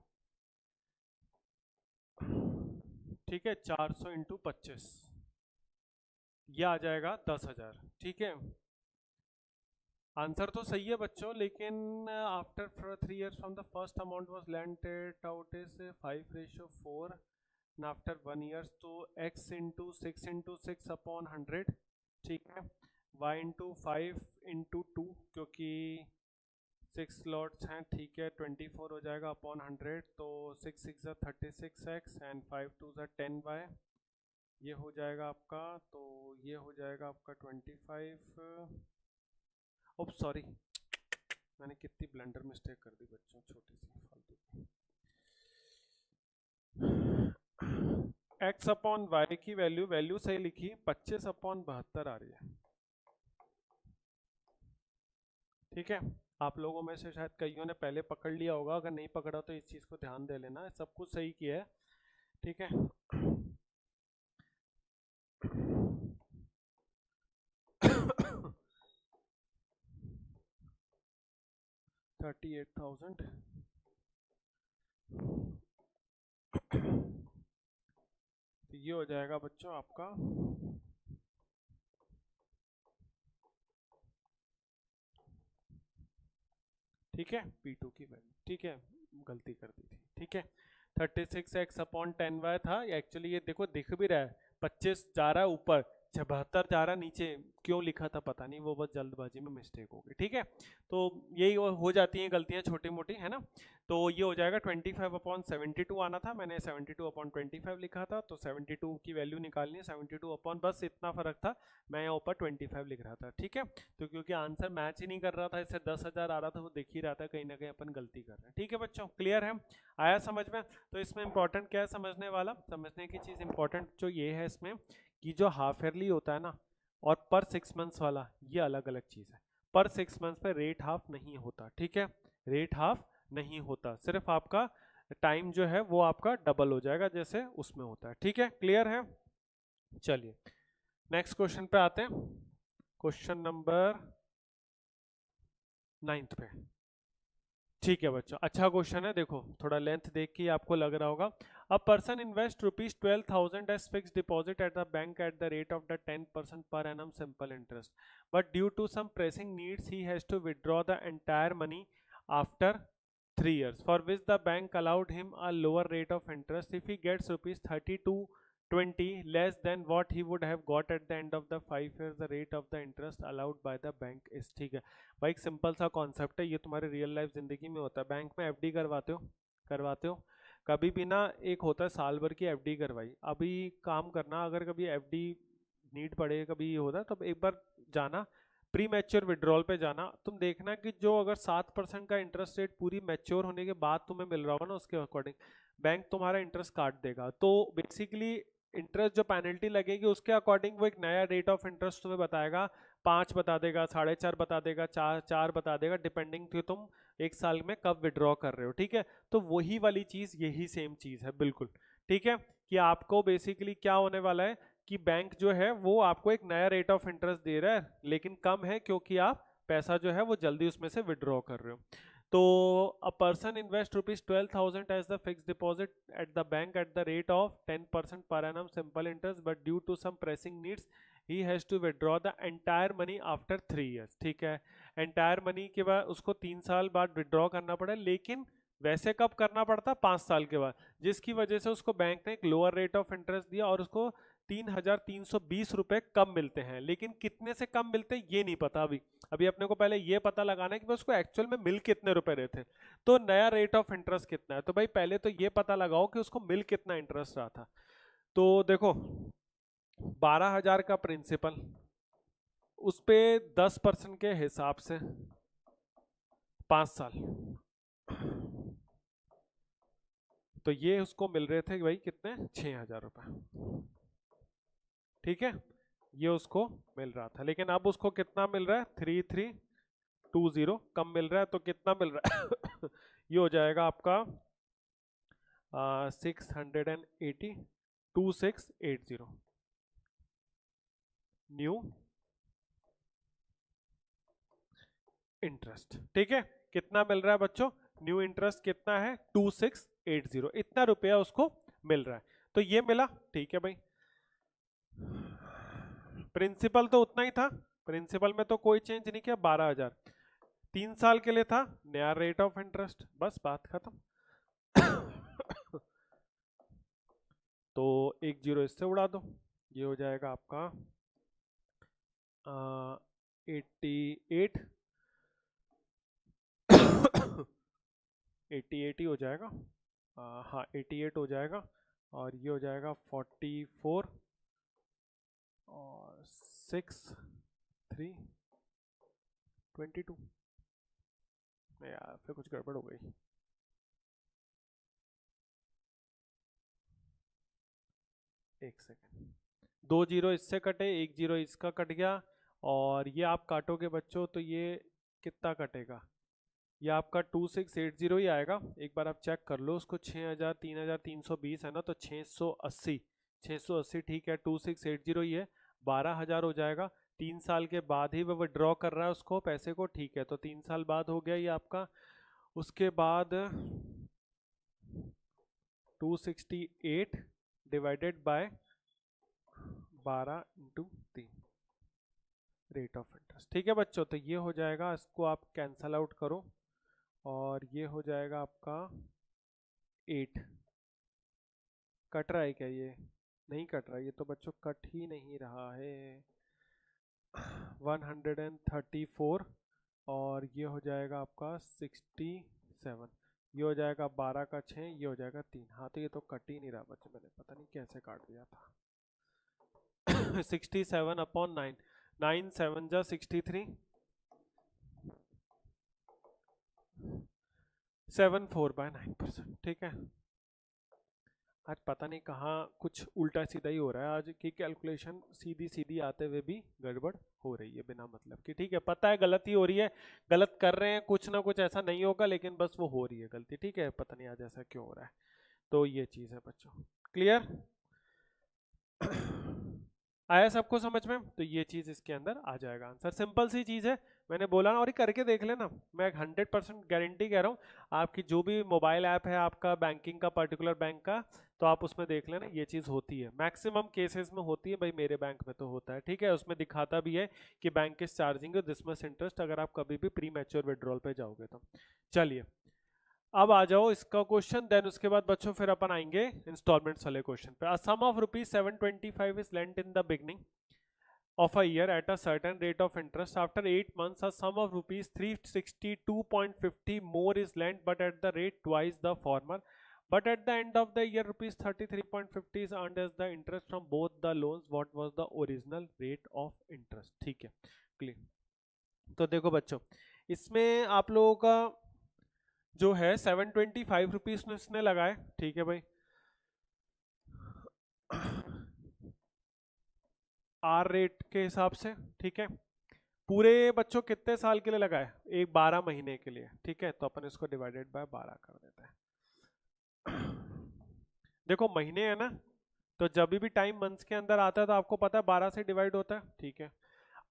ठीक है, 400 इंटू 25, ये आ जाएगा 10,000, ठीक है। आंसर तो सही है बच्चों, लेकिन after 3 years from the first amount was lented out is 5/4, and after 1 year तो x इंटू 6 इंटू 6 अपॉन 100, ठीक है, y इंटू 5 इंटू 2, क्योंकि 6 स्लॉट्स हैं, ठीक है, 24 हो जाएगा अपॉन 100, तो 6 6 36x एंड 5 2 10y, ये हो जाएगा आपका, तो ये हो जाएगा आपका 25। ओप सॉरी, मैंने कितनी ब्लंडर मिस्टेक कर दी बच्चों, छोटी सी फालतू की। x अपॉन वाई की वैल्यू सही लिखी, 25/72 आ रही है, ठीक है। आप लोगों में से शायद कईयों ने पहले पकड़ लिया होगा, अगर नहीं पकड़ा तो इस चीज को ध्यान दे लेना, सब कुछ सही किया है, ठीक है। 38,000 तो ये हो जाएगा बच्चों आपका ठीक है P2 की वैल्यू। ठीक है, गलती कर दी थी। ठीक है, 36x/10y था एक्चुअली, ये देखो दिख भी रहा है 25 जा रहा है ऊपर, 72 जा रहा है नीचे, क्यों लिखा था पता नहीं, वो बस जल्दबाजी में मिस्टेक हो गई। ठीक है, तो यही हो जाती हैं गलतियां छोटी मोटी, है ना। तो ये हो जाएगा 25/72 आना था, मैंने 72/25 लिखा था, तो 72 की वैल्यू निकालनी है, 72 बस इतना फर्क था, मैं यहाँ ऊपर 25 लिख रहा था। ठीक है, तो क्योंकि आंसर मैच ही नहीं कर रहा था, इससे 10,000 आ रहा था, वो देख ही रहा था कहीं ना कहीं अपन गलती कर रहे हैं। ठीक है बच्चों, क्लियर है, आया समझ में। तो इसमें इंपॉर्टेंट क्या है समझने वाला, समझने की चीज इंपॉर्टेंट जो ये है इसमें कि जो हाफ ईयरली होता है ना और पर 6 मंथ्स वाला, ये अलग अलग चीज है। पर 6 मंथ्स पे रेट हाफ नहीं होता। ठीक है, रेट हाफ नहीं होता, सिर्फ आपका टाइम जो है वो आपका डबल हो जाएगा जैसे उसमें होता है। ठीक है, क्लियर है। चलिए नेक्स्ट क्वेश्चन पे आते हैं, क्वेश्चन नंबर 9 पे। ठीक है बच्चों, अच्छा क्वेश्चन है, देखो थोड़ा लेंथ देख के आपको लग रहा होगा। A person invest ₹12,000 as fix deposit at the bank at the rate of the 10% per annum simple interest, but due to some pressing needs he has to withdraw the entire money after 3 years, for which the bank allowed him a lower rate of interest. If he gets ₹32.20 less than what he would have got at the end of the 5 years, the rate of the interest allowed by the bank is। ठीक है भाई, एक simple सा concept है, ये तुम्हारे real life जिंदगी में होता है। बैंक में एफडी करवाते हो कभी भी ना, एक होता है साल भर की एफडी करवाई, अभी काम करना, अगर कभी एफडी नीड पड़े, कभी होता है तो एक बार जाना प्री मैच्योर विड्रॉल पे जाना, तुम देखना कि जो अगर 7% का इंटरेस्ट रेट पूरी मैच्योर होने के बाद तुम्हें मिल रहा होगा ना, उसके अकॉर्डिंग बैंक तुम्हारा इंटरेस्ट काट देगा। तो बेसिकली इंटरेस्ट जो पेनल्टी लगेगी उसके अकॉर्डिंग वो एक नया रेट ऑफ इंटरेस्ट तुम्हें बताएगा, 5 बता देगा, 4.5 बता देगा, 4 बता देगा, डिपेंडिंग कि तुम एक साल में कब विड्रॉ कर रहे हो। ठीक है, तो वही वाली चीज, यही सेम चीज है बिल्कुल। ठीक है, कि आपको बेसिकली क्या होने वाला है कि बैंक जो है वो आपको एक नया रेट ऑफ इंटरेस्ट दे रहा है, लेकिन कम है क्योंकि आप पैसा जो है वो जल्दी उसमें से विड्रॉ कर रहे हो। तो a person invest ₹12,000 as the fix deposit at the bank at the rate of 10% per annum simple interest, but due to some pressing needs he has to withdraw the entire money after 3 years। ठीक है, entire money के बाद उसको 3 साल बाद withdraw करना पड़ा, लेकिन वैसे कब करना पड़ता, 5 साल के बाद, जिसकी वजह से उसको बैंक ने एक लोअर रेट ऑफ इंटरेस्ट दिया और उसको 3,320 रुपए कम मिलते हैं। लेकिन कितने से कम मिलते हैं ये नहीं पता अभी, अभी अपने को पहले ये पता लगाना है कि उसको एक्चुअल में मिल कितने रुपए रहे थे, तो नया रेट ऑफ इंटरेस्ट कितना है। तो भाई पहले तो ये पता लगाओ कि उसको मिल कितना इंटरेस्ट रहा था। तो देखो 12,000 का प्रिंसिपल, उस पे 10% के हिसाब से 5 साल, तो ये उसको मिल रहे थे भाई कितने, 6,000 रुपए। ठीक है, ये उसको मिल रहा था, लेकिन अब उसको कितना मिल रहा है, 3,320 कम मिल रहा है, तो कितना मिल रहा है ये हो जाएगा आपका 680, 2680 न्यू इंटरेस्ट। ठीक है, कितना मिल रहा है बच्चों, न्यू इंटरेस्ट कितना है, 2680, इतना रुपया उसको मिल रहा है। तो ये मिला, ठीक है भाई। प्रिंसिपल तो उतना ही था, प्रिंसिपल में तो कोई चेंज नहीं किया, 12,000, 3 साल के लिए था, नया रेट ऑफ इंटरेस्ट, बस बात खत्म तो एक जीरो इससे उड़ा दो, ये हो जाएगा आपका 88 88 ही हो जाएगा, हाँ 88 हो जाएगा, और ये हो जाएगा 44 और 6 3 22। यार फिर कुछ गड़बड़ हो गई, एक सेकेंड, 2 जीरो इससे कटे, 1 जीरो इसका कट गया, और ये आप काटोगे बच्चों तो ये कितना कटेगा, ये आपका 2680 ही आएगा। एक बार आप चेक कर लो उसको, 6,000 3,320 है ना, तो 680 680 ठीक है, 2680 ही है, 12,000 हो जाएगा। 3 साल के बाद ही वो विड्रॉ कर रहा है उसको पैसे को, ठीक है, तो 3 साल बाद हो गया ये आपका उसके बाद 268 divided by 12 into 3 rate of interest. ठीक है बच्चों, तो ये हो जाएगा, इसको आप कैंसल आउट करो और ये हो जाएगा आपका 8। कट रहा है क्या? ये नहीं कट रहा, ये तो बच्चों कट ही नहीं रहा है। 134 और ये हो जाएगा आपका 67। ये हो जाएगा 12 का 6, ये हो जाएगा 3। हाँ तो ये तो कट ही नहीं रहा बच्चों, मैंने पता नहीं कैसे काट दिया था। 67 अपॉन 9, 9 7 जा 63, 74/9%। ठीक है, आज पता नहीं कहाँ कुछ उल्टा सीधा ही हो रहा है आज की कैलकुलेशन, सीधी सीधी आते हुए भी गड़बड़ हो रही है बिना मतलब की। ठीक है, पता है गलती हो रही है, गलत कर रहे हैं, कुछ ना कुछ ऐसा नहीं होगा, लेकिन बस वो हो रही है गलती। ठीक है, पता नहीं आज ऐसा क्यों हो रहा है। तो ये चीज़ है बच्चों, क्लियर आया सबको समझ में? तो ये चीज़ इसके अंदर आ जाएगा आंसर, सिंपल सी चीज़ है, मैंने बोला ना। और ये करके देख लेना, मैं 100% गारंटी कह रहा हूँ। आपकी जो भी मोबाइल ऐप है आपका बैंकिंग का, पर्टिकुलर बैंक का, तो आप उसमें देख लेना, ये चीज़ होती है, मैक्सिमम केसेस में होती है भाई, मेरे बैंक में तो होता है। ठीक है, उसमें दिखाता भी है कि bank is charging this much interest, अगर आप कभी भी प्री मैच्योर विड्रॉल पे जाओगे तो। चलिए अब आ जाओ इसका क्वेश्चन, देन उसके बाद बच्चों फिर अपन आएंगे इंस्टॉलमेंट्स वाले क्वेश्चन पे। A sum of ₹725 is lent in the beginning of a year at a certain rate of interest. After 8 months, a sum of ₹362.50 more is lent, but at the rate twice the former. But at the end of the year, ₹33.50 is earned as the interest from both the loans. What was the original rate of interest? ठीक है, clear. तो देखो बच्चों, इसमें आप लोगों का जो है ₹725 इसने लगाए। ठीक है भाई, आर रेट के हिसाब से। ठीक है, पूरे बच्चों कितने साल के लिए लगाए? एक 12 महीने के लिए। ठीक है, तो अपन इसको डिवाइडेड बाय 12 कर देते हैं। देखो महीने है ना, तो जब भी टाइम मंथ्स के अंदर आता है तो आपको पता है 12 से डिवाइड होता है। ठीक है,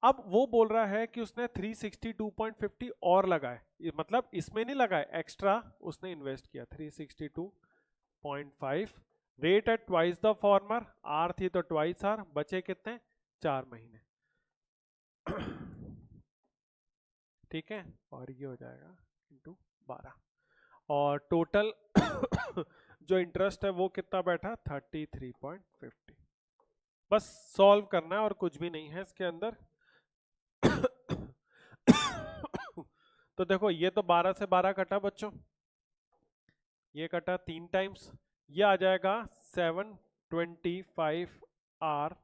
अब वो बोल रहा है कि उसने 362.50 और लगाए, मतलब इसमें नहीं लगाए, एक्स्ट्रा उसने इन्वेस्ट किया 362.5, rate at twice the former, R थी तो ट्वाइस आर, बचे कितने? 4 महीने। ठीक है, और ये हो जाएगा इंटू 12, और टोटल जो इंटरेस्ट है वो कितना बैठा? 33.50। बस सॉल्व करना है और कुछ भी नहीं है इसके अंदर। तो देखो ये तो 12 से 12 कटा बच्चों, ये कटा 3 टाइम्स, ये आ जाएगा 725 आर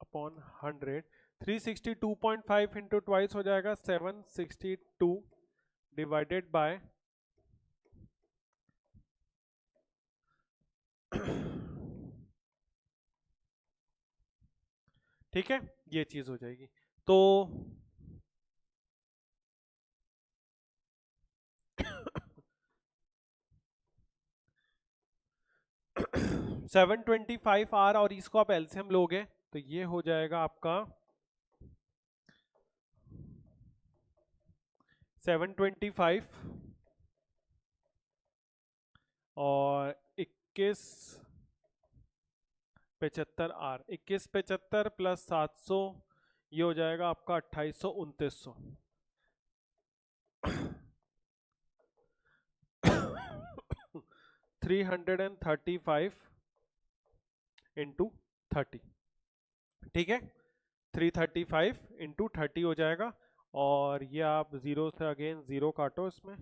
अपॉन 100। 362.5 इंटू ट्वाइस हो जाएगा 762 डिवाइडेड बाय ठीक है, ये चीज हो जाएगी। तो 725 आर और इसको आप एलसीएम लोगे तो ये हो जाएगा आपका 725 और 2175 आर, 2175 प्लस 700, ये हो जाएगा आपका 2800 2900। 335 इंटू 30। ठीक है, 335 इंटू 30 हो जाएगा, और ये आप जीरो से अगेन जीरो काटो इसमें,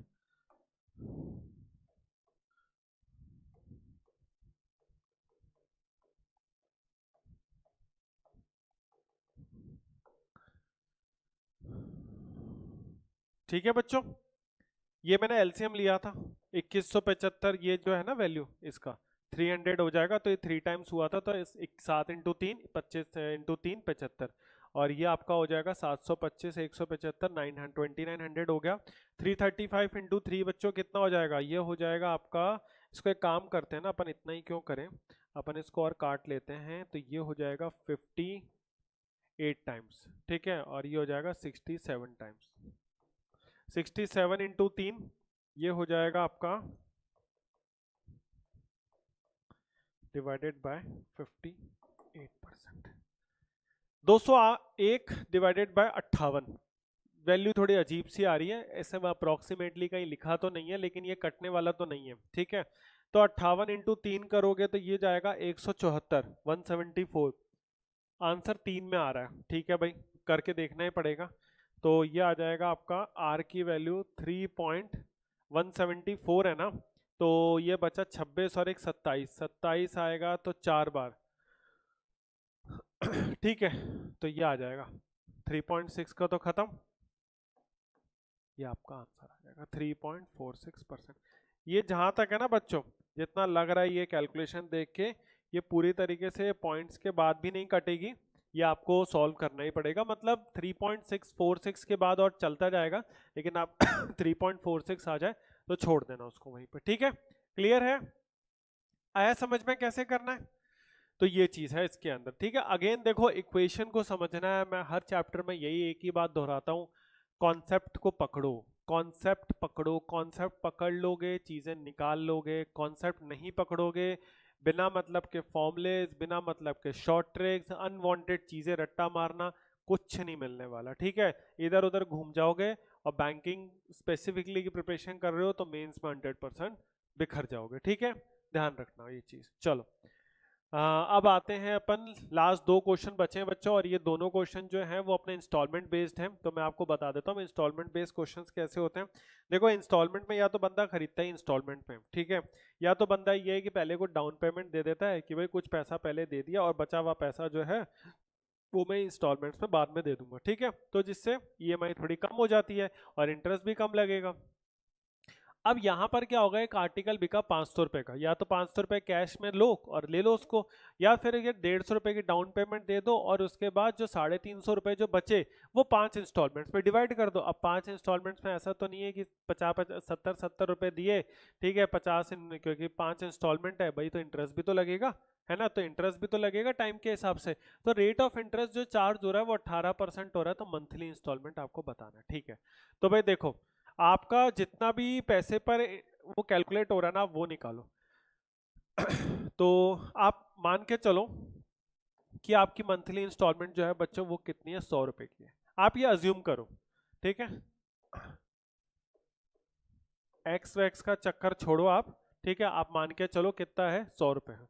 ठीक है बच्चों। ये मैंने एलसीएम लिया था 2175, ये जो है ना वैल्यू इसका 300 हो जाएगा, तो ये 3 टाइम्स हुआ था, तो इस 7 इंटू 3 25 इंटू 3 75, और ये आपका हो जाएगा 725 175 2900 हो गया। 335 इंटू 3 बच्चों कितना हो जाएगा? ये हो जाएगा आपका, इसको एक काम करते हैं ना अपन, इतना ही क्यों करें, अपन इसको और काट लेते हैं, तो ये हो जाएगा 58 टाइम्स। ठीक है, और ये हो जाएगा 67 टाइम्स। 67 इंटू 3 ये हो जाएगा आपका divided by 58%। 201 divided by 58, value थोड़ी अजीब सी आ रही है, ऐसे में अप्रोक्सीमेटली कहीं लिखा तो नहीं है, लेकिन ये कटने वाला तो नहीं है, ठीक है। तो 58 इंटू 3 करोगे तो ये जाएगा 174, 174। आंसर 3 में आ रहा है, ठीक है भाई, करके देखना ही पड़ेगा। तो ये आ जाएगा आपका आर की वैल्यू 3.174 है ना, तो ये बचा 26 और एक 27, 27 आएगा तो 4 बार ठीक है, तो ये आ जाएगा 3.6 का तो खत्म, ये आपका आंसर आ जाएगा 3.46%। ये जहां तक है ना बच्चों, जितना लग रहा है ये कैलकुलेशन देख के, ये पूरी तरीके से पॉइंट्स के बाद भी नहीं कटेगी, ये आपको सॉल्व करना ही पड़ेगा। मतलब 3.646 के बाद और चलता जाएगा, लेकिन आप 3.46 आ जाए तो छोड़ देना उसको वहीं पे, ठीक है। क्लियर है, आया समझ में कैसे करना है? तो ये चीज है इसके अंदर, ठीक है। अगेन देखो, इक्वेशन को समझना है, मैं हर चैप्टर में यही एक ही बात दोहराता हूँ, कॉन्सेप्ट को पकड़ो, कॉन्सेप्ट पकड़ो, कॉन्सेप्ट पकड़ लोगे चीजें निकाल लोगे, कॉन्सेप्ट नहीं पकड़ोगे बिना मतलब के फॉर्मूलेज, बिना मतलब के शॉर्ट ट्रिक्स, अनवांटेड चीजें रट्टा मारना, कुछ नहीं मिलने वाला, ठीक है। इधर उधर घूम जाओगे और बैंकिंग स्पेसिफिकली की प्रिपरेशन कर रहे हो तो मेंस में 100% बिखर जाओगे, ठीक है, ध्यान रखना ये चीज। चलो अब आते हैं अपन, लास्ट दो क्वेश्चन बचे हैं बच्चों, और ये दोनों क्वेश्चन जो हैं वो अपने इंस्टॉलमेंट बेस्ड हैं, तो मैं आपको बता देता हूँ इंस्टॉलमेंट बेस्ड क्वेश्चंस कैसे होते हैं। देखो, इंस्टॉलमेंट में या तो बंदा खरीदता है इंस्टॉलमेंट में, ठीक है, या तो बंदा ये है कि पहले को डाउन पेमेंट दे देता है कि भाई कुछ पैसा पहले दे दिया और बचा हुआ पैसा जो है वो मैं इंस्टॉलमेंट्स में बाद में दे दूंगा, ठीक है, तो जिससे ईएमआई थोड़ी कम हो जाती है और इंटरेस्ट भी कम लगेगा। अब यहां पर क्या होगा, एक आर्टिकल बिका 500 रुपए का, या तो 500 रुपए कैश में लो और ले लो उसको, या फिर ये 150 रुपए की डाउन पेमेंट दे दो और उसके बाद जो 350 रुपए जो बचे वो 5 इंस्टॉलमेंट्स में डिवाइड कर दो। अब 5 इंस्टॉलमेंट्स में ऐसा तो नहीं है कि 50-70 रुपए दिए, ठीक है, 50 क्योंकि 5 इंस्टॉलमेंट है भाई, तो इंटरेस्ट भी तो लगेगा, है ना, तो इंटरेस्ट भी तो लगेगा टाइम के हिसाब से। तो रेट ऑफ इंटरेस्ट जो चार्ज हो रहा है वो 18% हो रहा है, तो मंथली इंस्टॉलमेंट आपको बताना है, ठीक है। तो भाई देखो, आपका जितना भी पैसे पर वो कैलकुलेट हो रहा है ना, वो निकालो तो आप मान के चलो कि आपकी मंथली इंस्टॉलमेंट जो है बच्चों वो कितनी है, 100 रुपए की है, आप ये अज्यूम करो, ठीक है। एक्स वैक्स का चक्कर छोड़ो आप, ठीक है, आप मान के चलो कितना है, 100 रुपए है।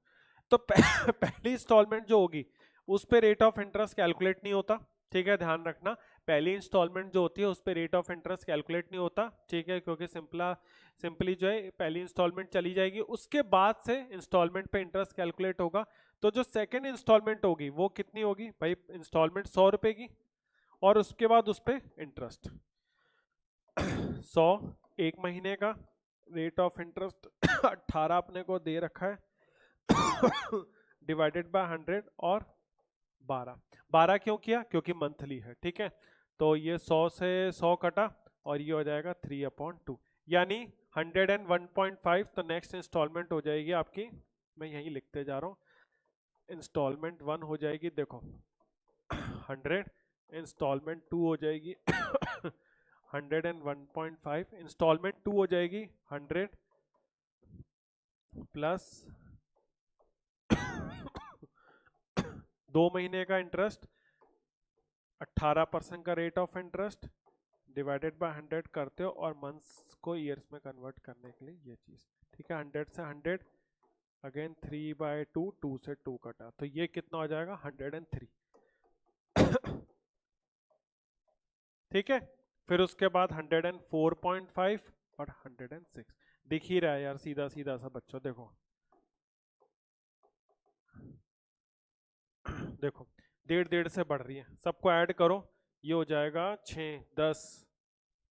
तो पहली इंस्टॉलमेंट जो होगी उस पे रेट ऑफ इंटरेस्ट कैलकुलेट नहीं होता, ठीक है, ध्यान रखना, पहली इंस्टॉलमेंट जो होती है उस पे रेट ऑफ इंटरेस्ट कैलकुलेट नहीं होता, ठीक है, क्योंकि सिंपली जो है पहली इंस्टॉलमेंट चली जाएगी, उसके बाद से इंस्टॉलमेंट पे इंटरेस्ट कैलकुलेट होगा। तो जो सेकंड इंस्टॉलमेंट होगी वो कितनी होगी भाई, इंस्टॉलमेंट 100 रुपए की, और उसके बाद उस पे इंटरेस्ट 100, एक महीने का रेट ऑफ इंटरेस्ट 18 अपने को दे रखा है डिवाइडेड बाय 100 और 12 क्यों किया, क्योंकि मंथली है, ठीक है। तो ये 100 से 100 कटा और ये हो जाएगा 3/2, यानी 101.5। तो नेक्स्ट इंस्टॉलमेंट हो जाएगी आपकी, मैं यही लिखते जा रहा हूँ, इंस्टॉलमेंट 1 हो जाएगी देखो 100, इंस्टॉलमेंट 2 हो जाएगी 101.5, इंस्टॉलमेंट 2 हो जाएगी 100 प्लस 2 महीने का इंटरेस्ट, 18% का rate of interest divided by 100 करते हो, और मंथ्स को ईयर्स में कन्वर्ट करने के लिए ये चीज, ठीक है, 100 से 100 अगेन 3/2, 2 से 2 कटा, तो ये कितना हो जाएगा 103 ठीक है। फिर उसके बाद 104.5 और 106, दिख ही रहा है यार, सीधा सीधा सा बच्चों, देखो देखो 1.5 से बढ़ रही है, सबको ऐड करो, ये हो जाएगा 6, 10,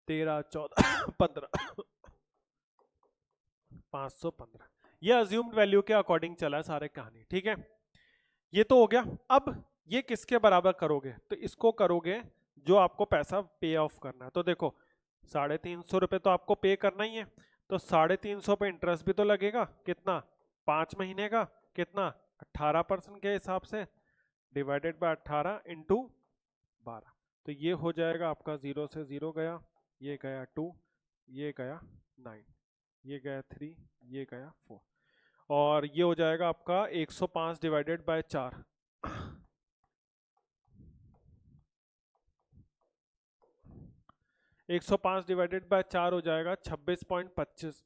13, 14, 15 515, ये अज्यूम्ड वैल्यू के अकॉर्डिंग चला है सारे कहानी, ठीक है। ये तो हो गया। अब ये किसके बराबर करोगे, तो इसको करोगे जो आपको पैसा पे ऑफ करना है। तो देखो 350 रुपये तो आपको पे करना ही है, तो 350 पे इंटरेस्ट भी तो लगेगा, कितना, 5 महीने का, कितना, 18% के हिसाब से डिवाइडेड बाय 18 इंटू 12, तो ये हो जाएगा आपका 0 से 0 गया, ये गया 2, ये गया 9, ये गया 3, ये गया 4, और ये हो जाएगा आपका 105 डिवाइडेड बाय 4। 105 डिवाइडेड बाय 4 हो जाएगा 26.25।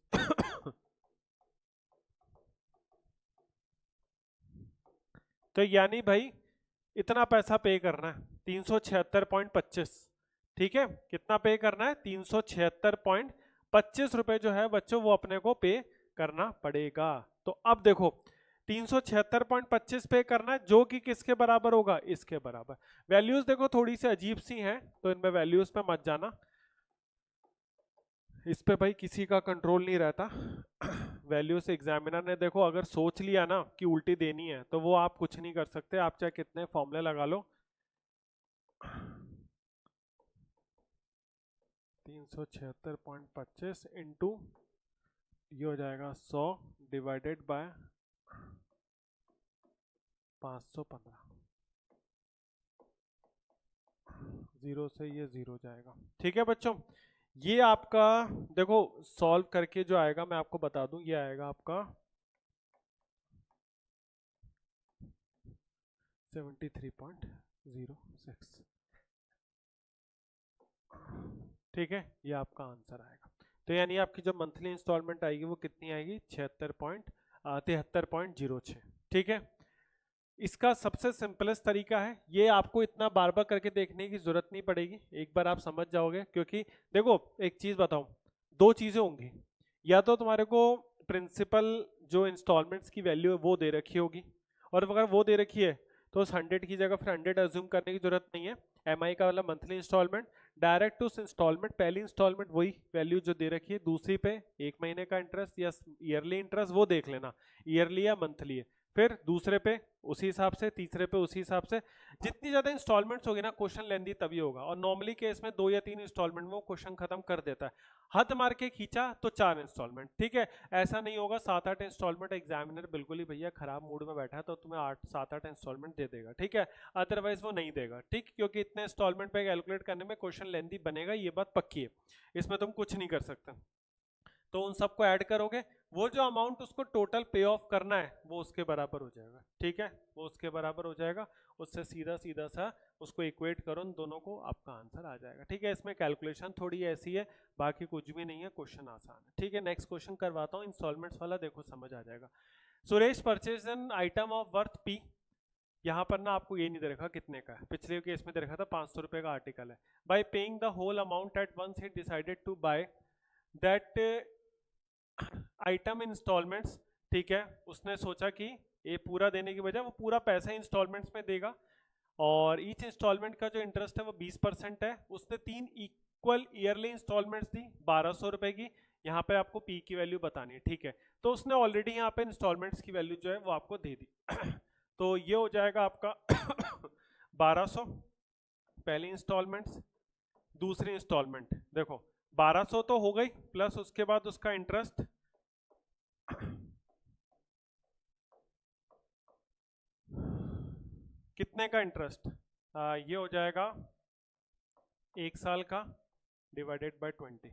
तो यानी भाई इतना पैसा पे करना है, 376.25। ठीक है, कितना पे करना है? 376.25 रुपए जो है बच्चों वो अपने को पे करना पड़ेगा। तो अब देखो 376.25 पे करना है, जो कि किसके बराबर होगा? इसके बराबर। वैल्यूज देखो थोड़ी सी अजीब सी हैं, तो इनमें वैल्यूज पे मत जाना, इस पे भाई किसी का कंट्रोल नहीं रहता। वैल्यूज एग्जामिनर ने देखो अगर सोच लिया ना कि उल्टी देनी है, तो वो आप कुछ नहीं कर सकते, आप चाहे कितने फॉर्मूले लगा लो। 376.25 इंटू ये हो जाएगा 100 डिवाइडेड बाय 515, जीरो से ये जीरो जाएगा। ठीक है बच्चों, ये आपका देखो सॉल्व करके जो आएगा मैं आपको बता दूं, ये आएगा आपका 73.06। ठीक है, ये आपका आंसर आएगा। तो यानी आपकी जो मंथली इंस्टॉलमेंट आएगी वो कितनी आएगी? 73.06। ठीक है, इसका सबसे सिंपलेस्ट तरीका है, ये आपको इतना बार बार करके देखने की जरूरत नहीं पड़ेगी, एक बार आप समझ जाओगे। क्योंकि देखो एक चीज बताऊं, दो चीजें होंगी, या तो तुम्हारे को प्रिंसिपल जो इंस्टॉलमेंट्स की वैल्यू है वो दे रखी होगी, और अगर वो दे रखी है तो उस 100 की जगह फिर 100 अज्यूम करने की जरूरत नहीं है। एमआई का वाला मंथली इंस्टॉलमेंट, डायरेक्ट उस इंस्टॉलमेंट, पहली इंस्टॉलमेंट वही वैल्यू जो दे रखी है, दूसरी पे एक महीने का इंटरेस्ट या ईयरली इंटरेस्ट वो देख लेना, ईयरली या मंथली है, फिर दूसरे पे उसी हिसाब से, तीसरे पे उसी हिसाब से। जितनी ज्यादा इंस्टॉलमेंट्स होगी ना क्वेश्चन लेंदी तभी होगा, और नॉर्मली केस में 2 या 3 इंस्टॉलमेंट में वो क्वेश्चन खत्म कर देता है। हद मार के खींचा तो 4 इंस्टॉलमेंट। ठीक है, ऐसा नहीं होगा 7-8 इंस्टॉलमेंट, एग्जामिनर बिल्कुल ही भैया खराब मूड में बैठा है तो तुम्हें 7-8 इंस्टॉलमेंट दे देगा। ठीक है, अदरवाइज वो नहीं देगा। ठीक, क्योंकि इतने इंस्टॉलमेंट पे कैलकुलेट करने में क्वेश्चन लेंदी बनेगा, ये बात पक्की है, इसमें तुम कुछ नहीं कर सकते। तो उन सबको ऐड करोगे, वो जो अमाउंट उसको टोटल पे ऑफ करना है वो उसके बराबर हो जाएगा। ठीक है, वो उसके बराबर हो जाएगा, उससे सीधा सीधा सा उसको इक्वेट करो उन दोनों को, आपका आंसर आ जाएगा। ठीक है, इसमें कैलकुलेशन थोड़ी ऐसी है, बाकी कुछ भी नहीं है, क्वेश्चन आसान है। ठीक है, नेक्स्ट क्वेश्चन करवाता हूँ, इंस्टॉलमेंट्स वाला देखो समझ आ जाएगा। Suresh purchase an item of worth P, यहाँ पर ना आपको ये नहीं दे रखा कितने का है, पिछले केस में दे रखा था 500 रुपए का आर्टिकल है। By paying the whole amount at once he decided to buy that item instalments. ठीक है, उसने सोचा कि ये पूरा देने की बजाय वो पूरा पैसा इंस्टॉलमेंट्स में देगा, और ईच इंस्टॉलमेंट का जो इंटरेस्ट है वो 20% है। उसने 3 इक्वल ईयरली इंस्टॉलमेंट्स दी 1200 रुपए की, यहाँ पे आपको पी की वैल्यू बतानी है। ठीक है, तो उसने ऑलरेडी यहाँ पे इंस्टॉलमेंट्स की वैल्यू जो है वो आपको दे दी। तो ये हो जाएगा आपका 1200 पहली इंस्टॉलमेंट्स, दूसरी इंस्टॉलमेंट देखो 1200 तो हो गई, प्लस उसके बाद उसका इंटरेस्ट कितने का इंटरेस्ट? ये हो जाएगा 1 साल का डिवाइडेड बाय 20।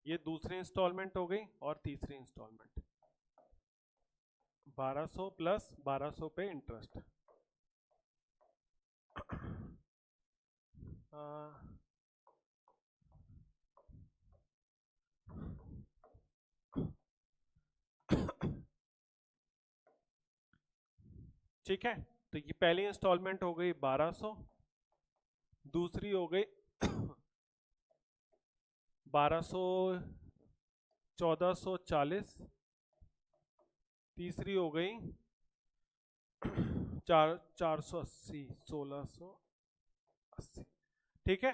ये दूसरी इंस्टॉलमेंट हो गई, और तीसरी इंस्टॉलमेंट 1200 प्लस 1200 पे इंटरेस्ट। ठीक है, तो ये पहली इंस्टॉलमेंट हो गई 1200, दूसरी हो गई 1200 1440, तीसरी हो गई 480 1680। ठीक है,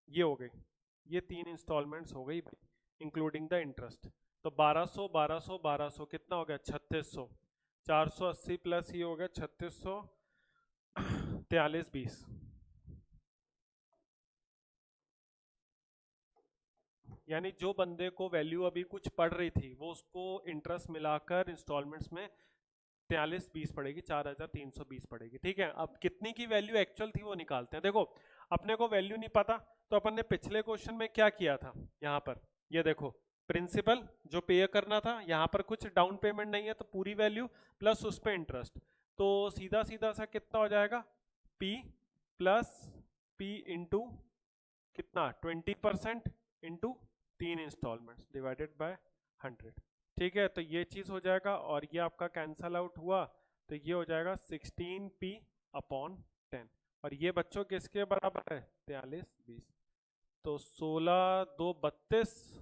ये हो गई, ये 3 इंस्टॉलमेंट्स हो गई इंक्लूडिंग द इंटरेस्ट। तो 1200 1200 1200 कितना हो गया? 3600। 480 प्लस ये हो गया 3600, 4320। यानी जो बंदे को वैल्यू अभी कुछ पड़ रही थी वो उसको इंटरेस्ट मिलाकर इंस्टॉलमेंट्स में 4320 पड़ेगी, 4320 पड़ेगी। ठीक है, अब कितनी की वैल्यू एक्चुअल थी वो निकालते हैं। देखो अपने को वैल्यू नहीं पता, तो अपन ने पिछले क्वेश्चन में क्या किया था, यहाँ पर ये देखो प्रिंसिपल जो पे करना था, यहाँ पर कुछ डाउन पेमेंट नहीं है तो पूरी वैल्यू प्लस उस पर इंटरेस्ट, तो सीधा सीधा सा कितना हो जाएगा, P प्लस P इंटू कितना 20% इंटू 3 इंस्टॉलमेंट्स डिवाइडेड बाय 100। ठीक है, तो ये चीज हो जाएगा और ये आपका कैंसल आउट हुआ, तो ये हो जाएगा 16P अपॉन 10, और ये बच्चों किसके बराबर है, 4320। तो 16 2 32,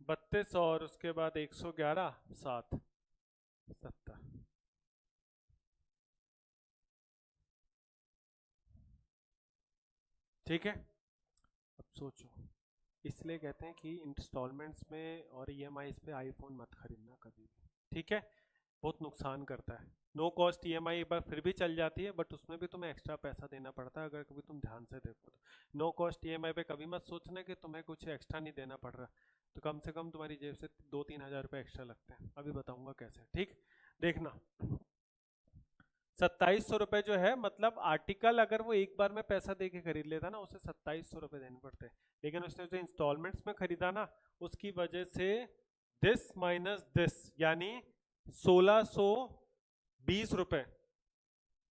32 और उसके बाद 111 7 70। ठीक है, अब सोचो, इसलिए कहते हैं कि इंस्टॉलमेंट्स में और ईएमआईज पे आईफोन मत खरीदना कभी भी। ठीक है, बहुत नुकसान करता है। नो कॉस्ट ईएमआई एक बार फिर भी चल जाती है, बट उसमें भी तुम्हें एक्स्ट्रा पैसा देना पड़ता है, अगर कभी तुम ध्यान से देखो तो। नो कॉस्ट ईएमआई पे कभी मत सोचना कि तुम्हें कुछ एक्स्ट्रा नहीं देना पड़ रहा, तो कम से कम तुम्हारी जेब से 2-3 हज़ार रुपये एक्स्ट्रा लगते हैं। अभी बताऊंगा कैसे। ठीक, देखना 2700 रुपये जो है, मतलब आर्टिकल अगर वो एक बार में पैसा दे के खरीद लेता ना, उसे 2700 रुपये देने पड़ते हैं, लेकिन उसने जो इंस्टॉलमेंट्स में खरीदा ना, उसकी वजह से दिस माइनस दिस यानी 1620 रुपये,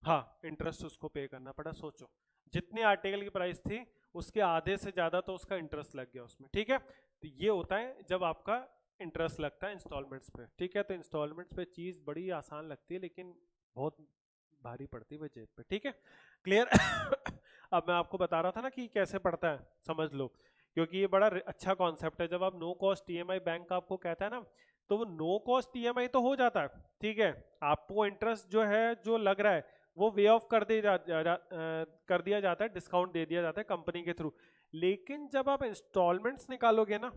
हाँ इंटरेस्ट उसको पे करना पड़ा। सोचो जितनी आर्टिकल की प्राइस थी उसके आधे से ज्यादा तो उसका इंटरेस्ट लग गया उसमें। ठीक है, तो ये होता है जब आपका इंटरेस्ट लगता है इंस्टॉलमेंट्स पे। ठीक है, तो इंस्टॉलमेंट्स पे चीज बड़ी आसान लगती है लेकिन बहुत भारी पड़ती है जेब पे। ठीक है, क्लियर। अब मैं आपको बता रहा था ना कि कैसे पड़ता है, समझ लो, क्योंकि ये बड़ा अच्छा कॉन्सेप्ट है। जब आप नो कॉस्ट ईएमआई बैंक आपको कहता है ना, तो वो नो कॉस्ट ईएमआई तो हो जाता है, ठीक है, आपको इंटरेस्ट जो है जो लग रहा है वो वे ऑफ कर दिया जाता है, डिस्काउंट दे दिया जाता है कंपनी के थ्रू। लेकिन जब आप इंस्टॉलमेंट्स निकालोगे ना,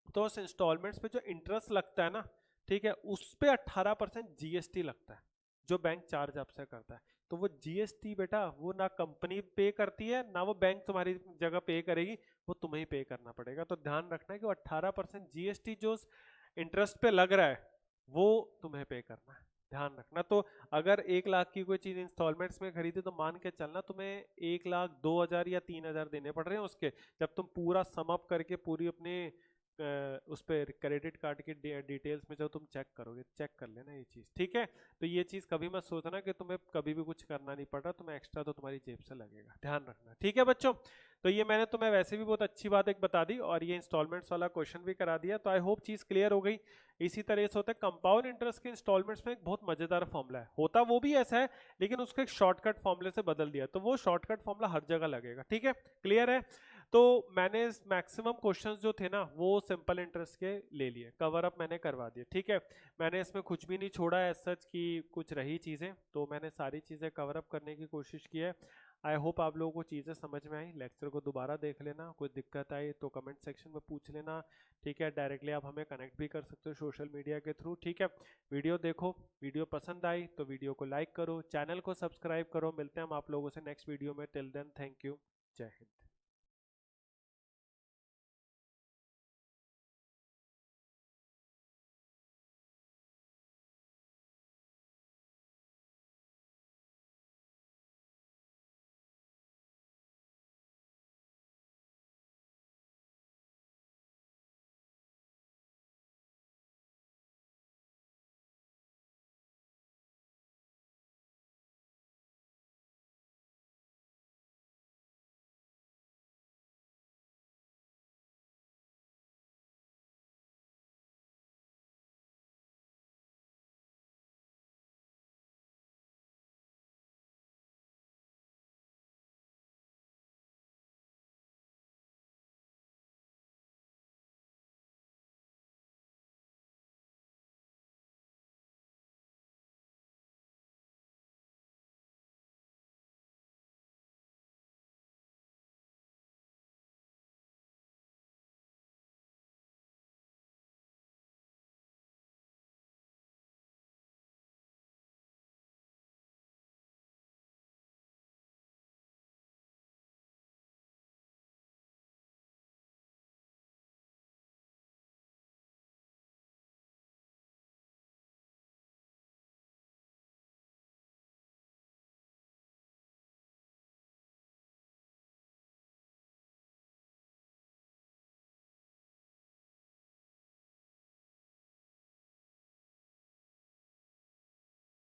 तो उस इंस्टॉलमेंट्स पे जो इंटरेस्ट लगता है ना, ठीक है, उस पे 18% जीएसटी लगता है जो बैंक चार्ज आपसे करता है। तो वो जीएसटी बेटा वो ना कंपनी पे करती है ना वो बैंक तुम्हारी जगह पे करेगी, वो तुम्हें ही पे करना पड़ेगा। तो ध्यान रखना है कि वो 18% जीएसटी जो इंटरेस्ट पे लग रहा है वो तुम्हें पे करना है, ध्यान रखना। तो अगर 1 लाख की कोई चीज इंस्टॉलमेंट्स में खरीदे तो मान के चलना तुम्हें 1,02,000 या 3,000 देने पड़ रहे हैं उसके, जब तुम पूरा सम अप करके पूरी अपने उस पर क्रेडिट कार्ड की डिटेल्स में जब तुम चेक करोगे, चेक कर लेना ये चीज़। ठीक है, तो ये चीज़ कभी मत सोचना कि तुम्हें कभी भी कुछ करना नहीं पड़ रहा, तुम्हें एक्स्ट्रा तो तुम्हारी जेब से लगेगा, ध्यान रखना। ठीक है बच्चों, तो ये मैंने तुम्हें वैसे भी बहुत अच्छी बात एक बता दी और ये इंस्टॉलमेंट्स वाला क्वेश्चन भी करा दिया, तो आई होप चीज़ क्लियर हो गई। इसी तरह से होता है कंपाउंड इंटरेस्ट के इंस्टॉलमेंट्स में एक बहुत मजेदार फॉर्मूला है, होता वो भी ऐसा है लेकिन उसको एक शॉर्टकट फॉर्मूले से बदल दिया, तो वो शॉर्टकट फॉर्मूला हर जगह लगेगा। ठीक है, क्लियर है। तो मैंने मैक्सिमम क्वेश्चंस जो थे ना वो सिंपल इंटरेस्ट के ले लिए, कवर अप मैंने करवा दिए। ठीक है, मैंने इसमें कुछ भी नहीं छोड़ा है सच की कुछ रही चीज़ें, तो मैंने सारी चीज़ें कवर अप करने की कोशिश की है। आई होप आप लोगों को चीज़ें समझ में आई। लेक्चर को दोबारा देख लेना, कोई दिक्कत आई तो कमेंट सेक्शन में पूछ लेना। ठीक है, डायरेक्टली आप हमें कनेक्ट भी कर सकते हो सोशल मीडिया के थ्रू। ठीक है, वीडियो देखो, वीडियो पसंद आई तो वीडियो को लाइक करो, चैनल को सब्सक्राइब करो। मिलते हैं हम आप लोगों से नेक्स्ट वीडियो में, टिल देन थैंक यू, जय हिंद।